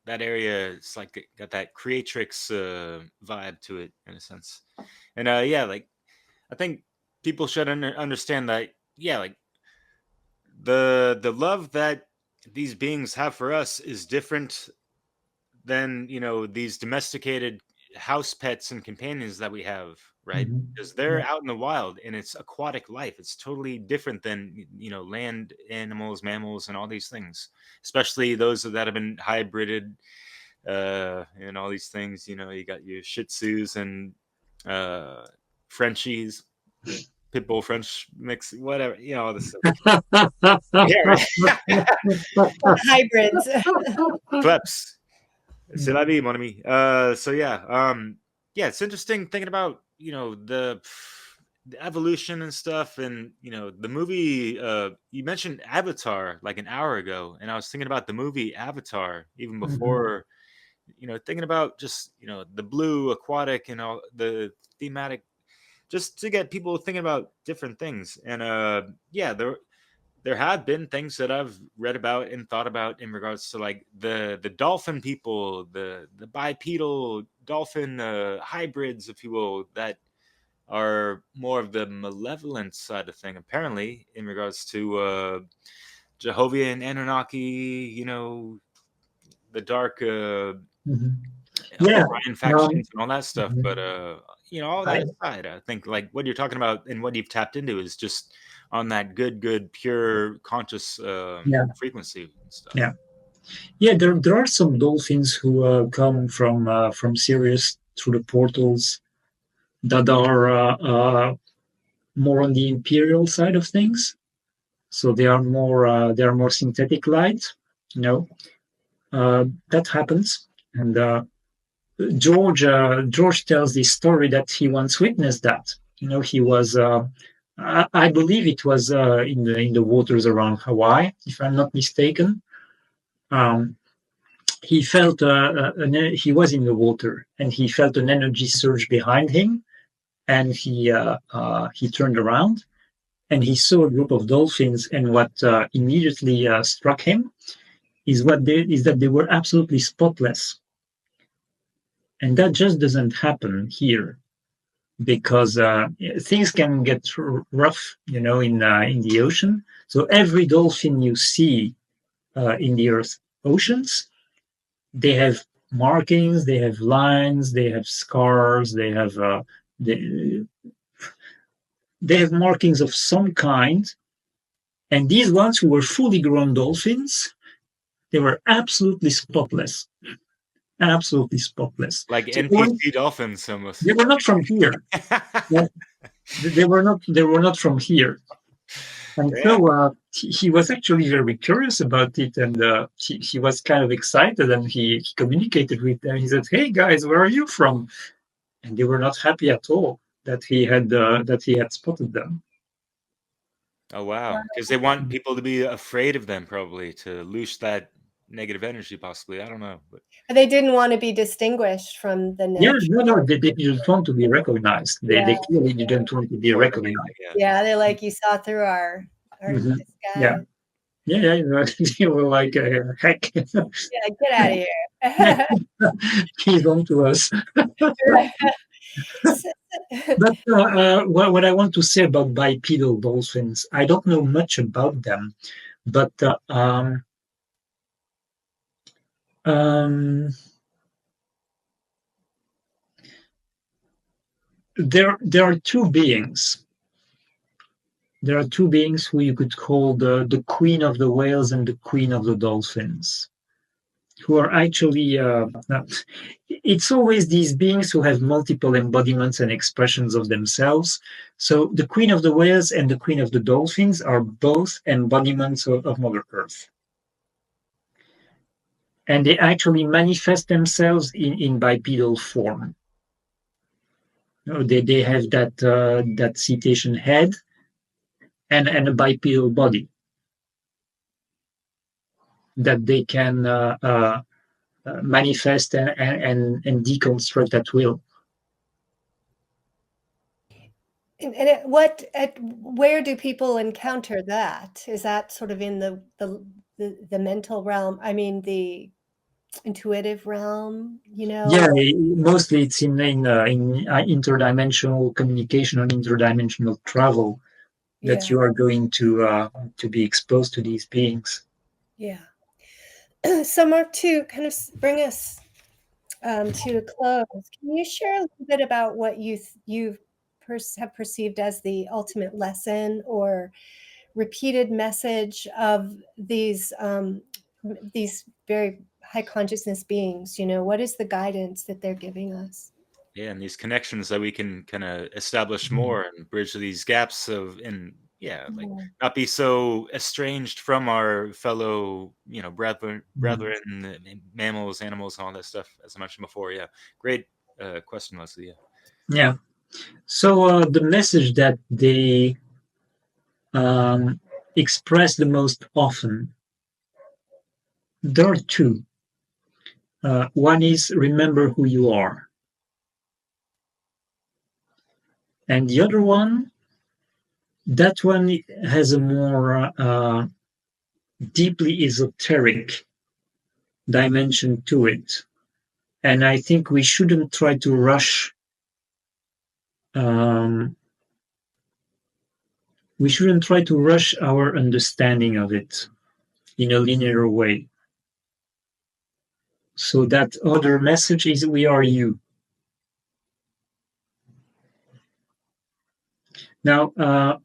area. It's like it got that creatrix vibe to it in a sense, and yeah, like I think people should understand that. Yeah, like the love that these beings have for us is different than these domesticated house pets and companions that we have, right? Because they're out in the wild and it's aquatic life. It's totally different than land animals, mammals, and all these things, especially those that have been hybrided and all these things. You got your shih tzus and Frenchies, Pitbull French mix, whatever, all this stuff. Yeah, Hybrids. Kleps. C'est la vie, mon ami. So yeah, yeah, it's interesting thinking about the evolution and stuff, and the movie. You mentioned Avatar like an hour ago, and I was thinking about the movie Avatar even Mhm. before. Thinking about just the blue aquatic and all the thematic, just to get people thinking about different things. And yeah, there have been things that I've read about and thought about in regards to like the dolphin people, the bipedal dolphin hybrids, if you will, that are more of the malevolent side of thing. Apparently, in regards to Jehovah and Anunnaki, the dark Mhm. Yeah. Orion Um, factions and all that stuff. But mhm. all that I, aside, I think like what you're talking about and what you've tapped into is just on that good, pure, conscious yeah, frequency and stuff. yeah, yeah. There are some dolphins who come from Sirius through the portals that are more on the imperial side of things. So they are more synthetic light. You know, that happens. And George tells this story that he once witnessed that. He was. I believe it was in the waters around Hawaii, if I'm not mistaken. Um, he felt he was in the water and he felt an energy surge behind him, and he turned around and he saw a group of dolphins. And what immediately struck him is that they were absolutely spotless, and that just doesn't happen here because things can get rough, in the ocean. So every dolphin you see in the Earth oceans, they have markings, they have lines, they have scars, they, they have markings of some kind. And these ones who were fully grown dolphins, they were absolutely spotless, absolutely spotless. Like So NPC dolphins almost. they were not from here. Yeah, they were not. They were not from here. And Yeah. so he was actually very curious about it, and he was kind of excited, and he communicated with them. He said, "Hey guys, where are you from?" And they were not happy at all that he had spotted them. Oh wow, because they want people to be afraid of them, probably to loose that negative energy, possibly. I don't know, but They didn't want to be distinguished from the Yeah, natural. no, they didn't want to be recognized. They Yeah, clearly didn't want to be or recognized. yeah. yeah. They're like, you saw through our Mhm. Yeah, disguise. yeah. They were like, heck, Yeah, get out of here. he's on to us. So- But what I want to say about bipedal dolphins, I don't know much about them, but um, there are two beings. There are two beings who you could call the queen of the whales and the queen of the dolphins, who are actually it's always these beings who have multiple embodiments and expressions of themselves. So the queen of the whales and the queen of the dolphins are both embodiments of Mother Earth, and they actually manifest themselves in bipedal form. They have that cetacean head and a bipedal body that they can manifest and deconstruct at will. where do people encounter that? Is that sort of in the mental realm? I mean, the intuitive realm, Yeah, or mostly it's in interdimensional communication and interdimensional travel that yeah, you are going to be exposed to these beings. yeah. So, Mark, to kind of bring us to a close, can you share a little bit about what you have perceived as the ultimate lesson or repeated message of these very high consciousness beings? What is the guidance that they're giving us? Yeah, and these connections that we can kind of establish Mhm. more and bridge these gaps of, and yeah, like Mhm. not be so estranged from our fellow, Mhm. brethren, mammals, animals, and all that stuff. As I mentioned before, yeah, great question, Leslie. Yeah, Yeah. So the message that they um, express the most often, there are two. One is remember who you are, and the other one, that one has a more deeply esoteric dimension to it. And I think we shouldn't try to rush. Um, we shouldn't try to rush our understanding of it in a linear way. So that other message is we are you. Now,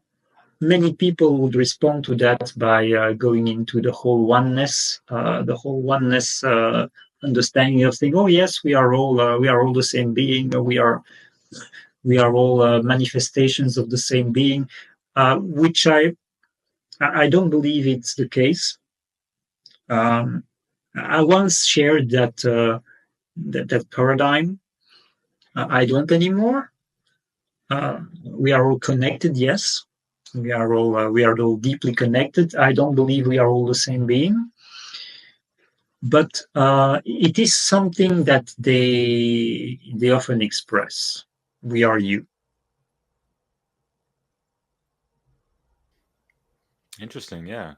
many people would respond to that by going into the whole oneness understanding of thing. Oh yes, we are all the same being. We are all manifestations of the same being, which I don't believe it's the case. Um, I once shared that paradigm. I don't anymore. We are all connected, yes. We are all deeply connected. I don't believe we are all the same being, but it is something that they often express. We are you. interesting. Yeah,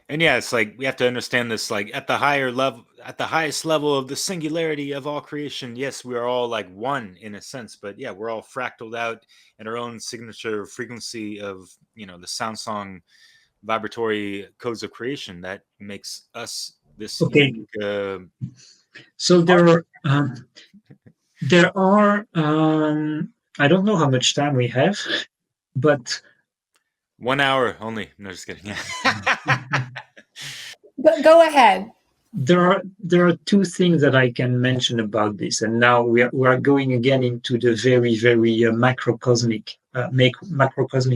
and yeah, it's like we have to understand this, like at the higher level, at the highest level of the singularity of all creation. Yes, we are all like one in a sense, but yeah, we're all fractaled out in our own signature frequency of, the sound song vibratory codes of creation that makes us this Okay, unique so art. there are I don't know how much time we have, but 1 hour only. No, just kidding. Yeah. Go ahead. there are two things that I can mention about this, and now we are going again into the very very macrocosmic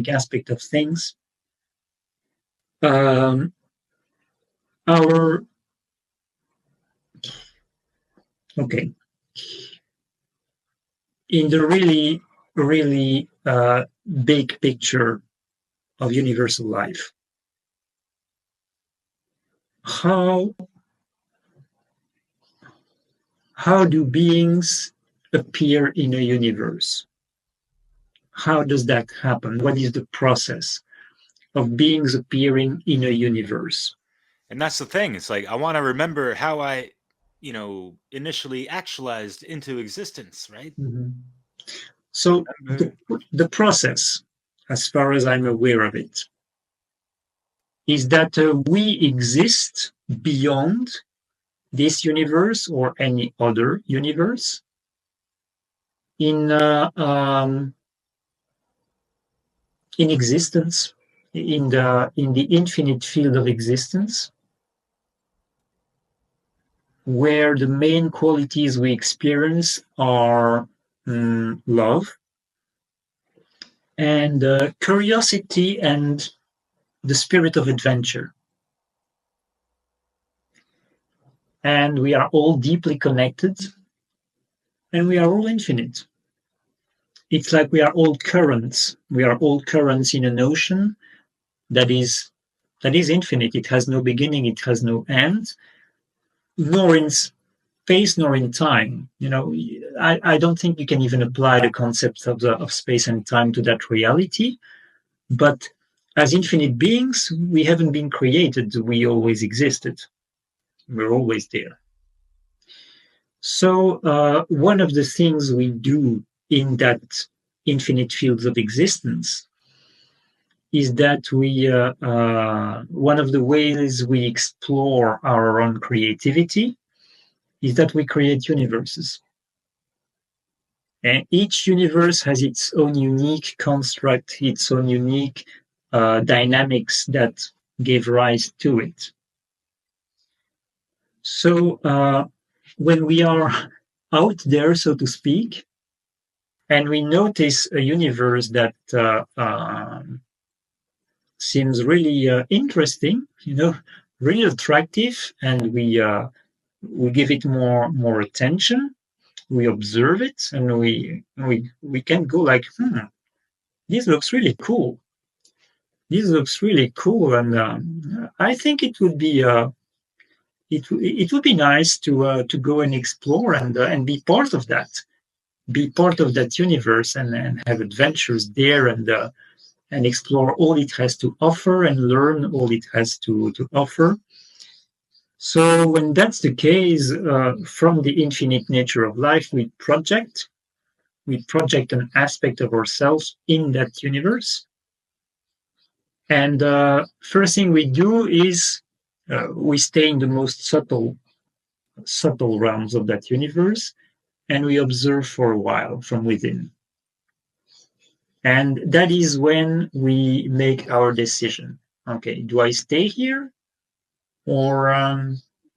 aspect of things. Um, our okay, in the really really big picture of universal life, how do beings appear in a universe? How does that happen? What is the process of beings appearing in a universe? And that's the thing. It's like I want to remember how I, initially actualized into existence, right? Mhm. So Remember. the process, as far as I'm aware of it, is that we exist beyond this universe or any other universe in in existence, in the infinite field of existence, where the main qualities we experience are love and curiosity and the spirit of adventure. And we are all deeply connected and we are all infinite. It's like we are all currents. We are all currents in an ocean that is infinite. It has no beginning, it has no end, nor in space nor in time. I don't think you can even apply the concept of space and time to that reality. But as infinite beings, we haven't been created. We always existed. We're always there. So one of the things we do in that infinite fields of existence is that one of the ways we explore our own creativity is that we create universes. And each universe has its own unique construct, its own unique dynamics that gave rise to it. So when we are out there, so to speak, and we notice a universe that seems really interesting, really attractive, and we give it more attention. We observe it, and we can go like, this looks really cool. This looks really cool, and I think it would be it would be nice to go and explore and be part of that, universe, and have adventures there, and explore all it has to offer and learn all it has to offer. So when that's the case, from the infinite nature of life, we project an aspect of ourselves in that universe. And first thing we do is we stay in the most subtle realms of that universe, and we observe for a while from within. And that is when we make our decision. Okay, do I stay here? Or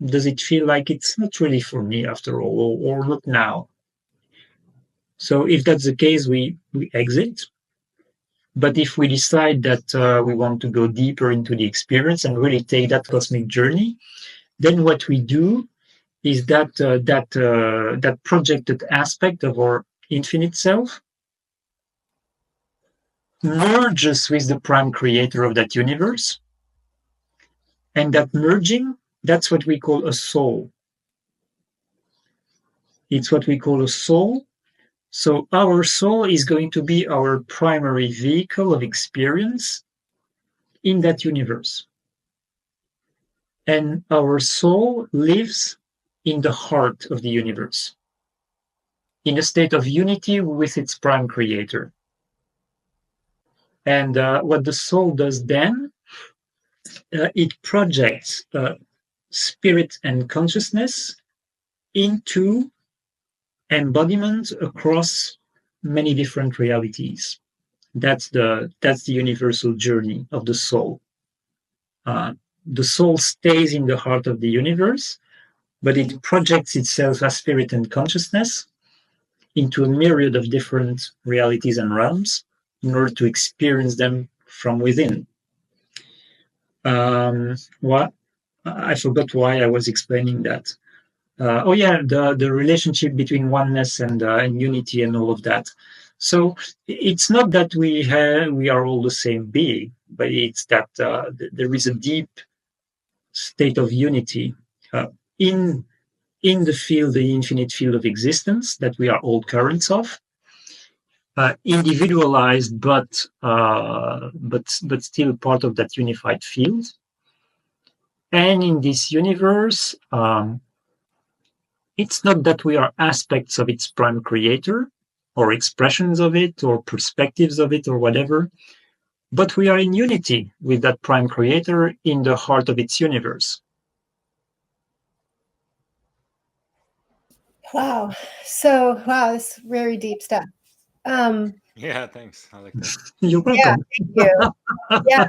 does it feel like it's not really for me after all, or not now? So if that's the case, we exit. But if we decide that we want to go deeper into the experience and really take that cosmic journey, then what we do is that projected aspect of our infinite self merges with the prime creator of that universe. And that merging, that's what we call a soul. It's what we call a soul. So our soul is going to be our primary vehicle of experience in that universe. And our soul lives in the heart of the universe, in a state of unity with its prime creator. And what the soul does then, it projects spirit and consciousness into embodiment across many different realities. That's the universal journey of the soul. The soul stays in the heart of the universe, but it projects itself as spirit and consciousness into a myriad of different realities and realms in order to experience them from within. What I forgot why I was explaining that. The relationship between oneness and unity and all of that. So it's not that we are all the same being, but it's that there is a deep state of unity in the infinite field of existence that we are all currents of, individualized, but still part of that unified field. And in this universe, it's not that we are aspects of its prime creator, or expressions of it, or perspectives of it, or whatever, but we are in unity with that prime creator in the heart of its universe. Wow. So, wow, this is very deep stuff. Yeah, thanks. I like that. You're welcome. Yeah, thank you.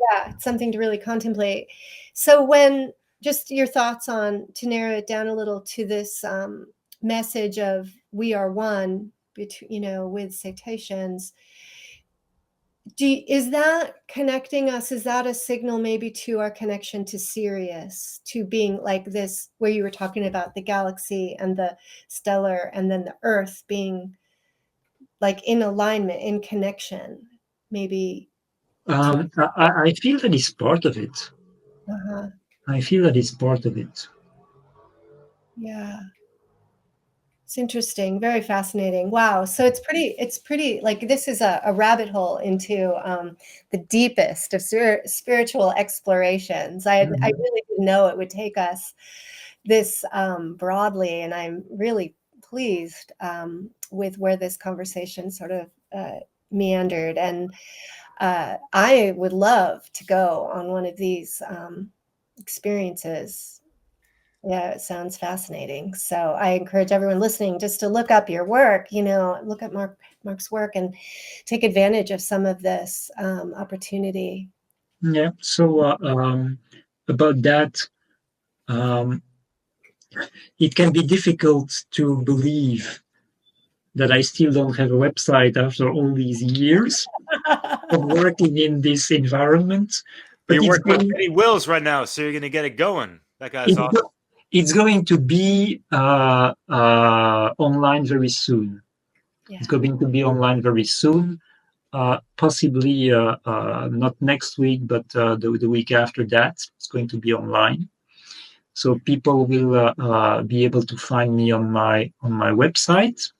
Yeah, it's something to really contemplate. So when, just your thoughts on, to narrow it down a little to this message of we are one, with cetaceans, is that connecting us? Is that a signal maybe to our connection to Sirius, to being like this, where you were talking about the galaxy and the stellar, and then the Earth being like in alignment, in connection, maybe? I feel that it's part of it. Uh-huh. I feel that it's part of it. Yeah. It's interesting. Very fascinating. Wow. So it's pretty like this is a rabbit hole into the deepest of spiritual explorations. I really didn't know it would take us this broadly, and I'm really pleased with where this conversation sort of meandered. And I would love to go on one of these experiences. Yeah, it sounds fascinating. So I encourage everyone listening just to look up your work, look at Marc's work and take advantage of some of this opportunity. Yeah. So about that, it can be difficult to believe that I still don't have a website after all these years of working in this environment. But But you're working with Eddie Wills right now, so you're gonna get it going. That guy's it's, awesome. it's going to be online very soon. Yeah. It's going to be online very soon. Possibly not next week, but the week after that, it's going to be online. So people will be able to find me on my website.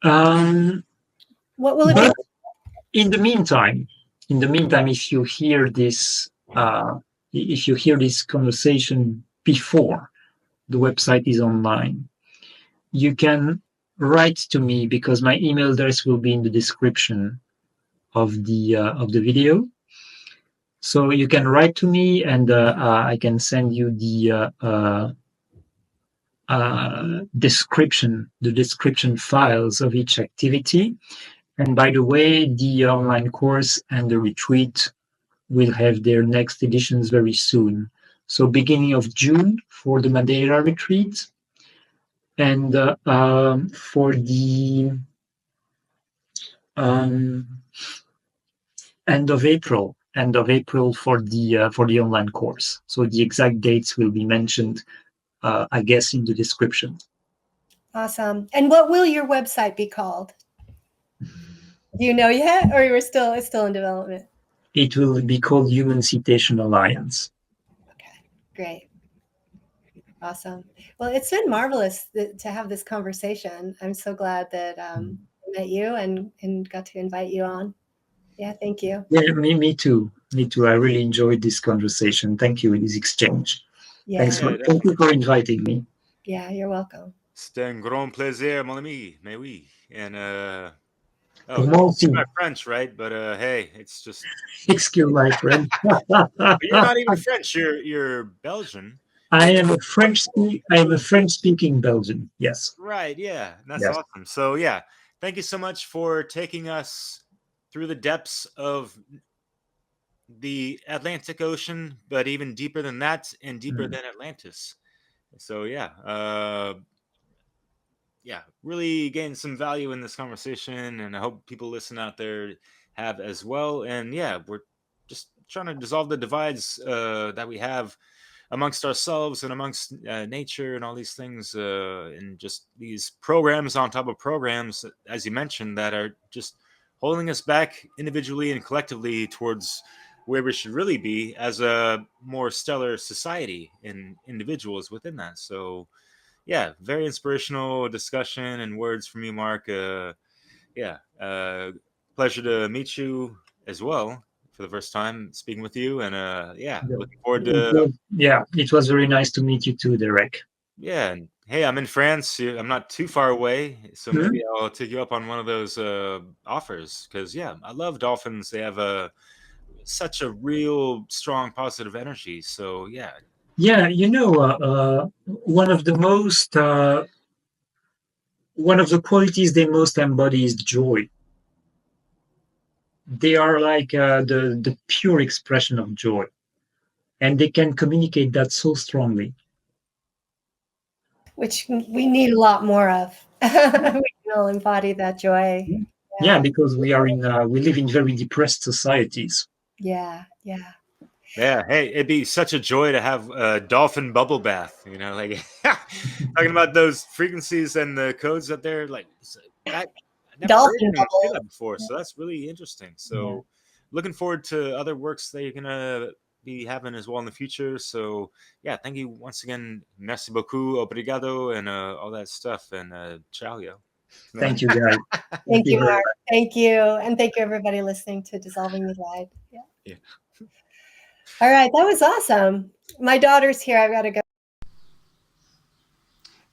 What will it be? In the meantime, if you hear this, conversation before the website is online, you can write to me because my email address will be in the description of the video. So you can write to me, and I can send you the description files of each activity. And by the way, the online course and the retreat will have their next editions very soon. So beginning of June for the Madeira retreat, and for the end of April for the online course. So the exact dates will be mentioned, I guess, in the description. Awesome. And what will your website be called? Do you know yet, or it's still in development? It will be called Human Cetacean Alliance. Okay, great. Awesome. Well, it's been marvelous to have this conversation. I'm so glad that I met you and got to invite you on. Yeah, thank you. Yeah, me too. Me too. I really enjoyed this conversation. Thank you, this exchange. Yeah. Thank you for inviting me. Yeah, you're welcome. C'était un grand plaisir, mon ami. Mais oui. And Comment you're not French, right? But hey, it's just excuse my friend. but you're not even French. You're Belgian. I am a French-speaking Belgian. Yes. Right. Yeah. That's Yes. awesome. So yeah, thank you so much for taking us through the depths of the Atlantic Ocean, but even deeper than that and deeper than Atlantis. So yeah, really gained some value in this conversation, and I hope people listen out there have as well. And yeah, we're just trying to dissolve the divides that we have amongst ourselves and amongst nature and all these things, and just these programs on top of programs, as you mentioned, that are just holding us back individually and collectively towards where we should really be as a more stellar society and individuals within that. So yeah, very inspirational discussion and words from you, Marc. Yeah, pleasure to meet you as well for the first time speaking with you, and yeah, looking forward to. It was very nice to meet you too, Derek. Yeah, and hey, I'm in France. I'm not too far away, so maybe I'll take you up on one of those offers. Because yeah, I love dolphins. They have such a real strong positive energy. So yeah. Yeah, one of the qualities they most embody is joy. They are like the pure expression of joy, and they can communicate that so strongly. Which we need a lot more of. We can all embody that joy. Yeah, because we live in very depressed societies. Yeah. Yeah, hey, it'd be such a joy to have a dolphin bubble bath, like talking about those frequencies and the codes that they're like that. I never heard Dolphin anyone say bubble. that before, so that's really interesting. So looking forward to other works that you're gonna be having as well in the future. So yeah, thank you once again. Merci beaucoup, obrigado, and all that stuff. And ciao, yo. Thank you, guys. Thank you, Marc. Thank you, and thank you everybody listening to Dissolving the Divide. Yeah. All right, that was awesome. My daughter's here. I've got to go.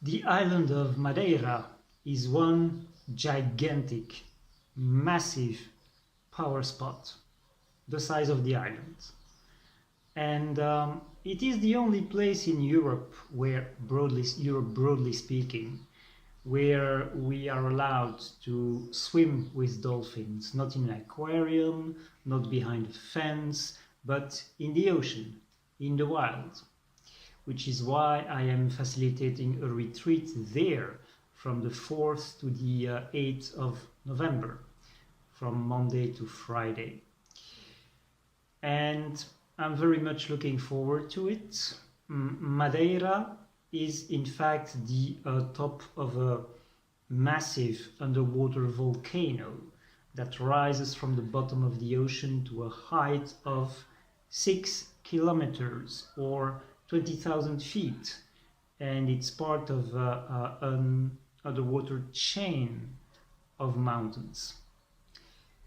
The island of Madeira is one gigantic, massive power spot, the size of the island. And it is the only place in Europe where, broadly speaking, where we are allowed to swim with dolphins, not in an aquarium, not behind a fence, but in the ocean, in the wild. Which is why I am facilitating a retreat there from the 4th to the 8th of November, from Monday to Friday. And I'm very much looking forward to it. Madeira is in fact the top of a massive underwater volcano that rises from the bottom of the ocean to a height of 6 kilometers or 20,000 feet. And it's part of an underwater chain of mountains.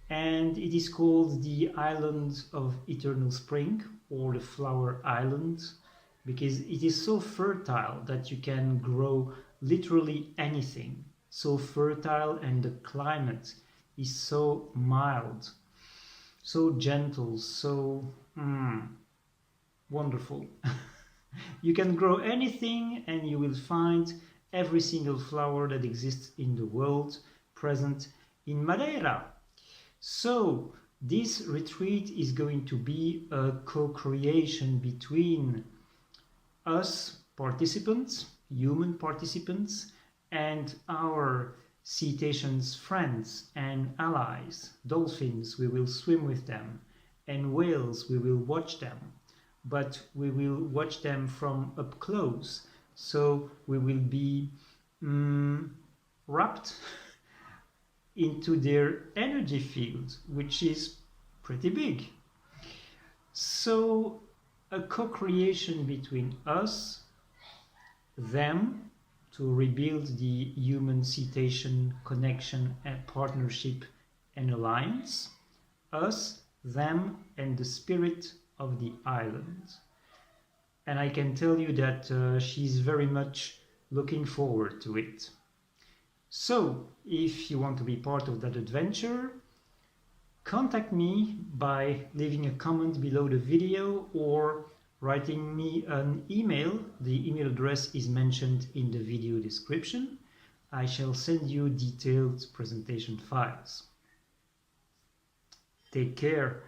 And it is called the Island of Eternal Spring, or the Flower Island, because it is so fertile that you can grow literally anything. So fertile, and the climate is so mild, so gentle, so wonderful. You can grow anything and you will find every single flower that exists in the world present in Madeira. So this retreat is going to be a co-creation between us participants, human participants, and our cetaceans friends and allies. Dolphins, we will swim with them, and whales, we will watch them, but we will watch them from up close, so we will be wrapped into their energy field, which is pretty big. So a co-creation between us, them, to rebuild the human cetacean connection and partnership and alliance, us, them, and the spirit of the island. And I can tell you that she's very much looking forward to it. So, if you want to be part of that adventure, contact me by leaving a comment below the video or writing me an email. The email address is mentioned in the video description. I shall send you detailed presentation files. Take care.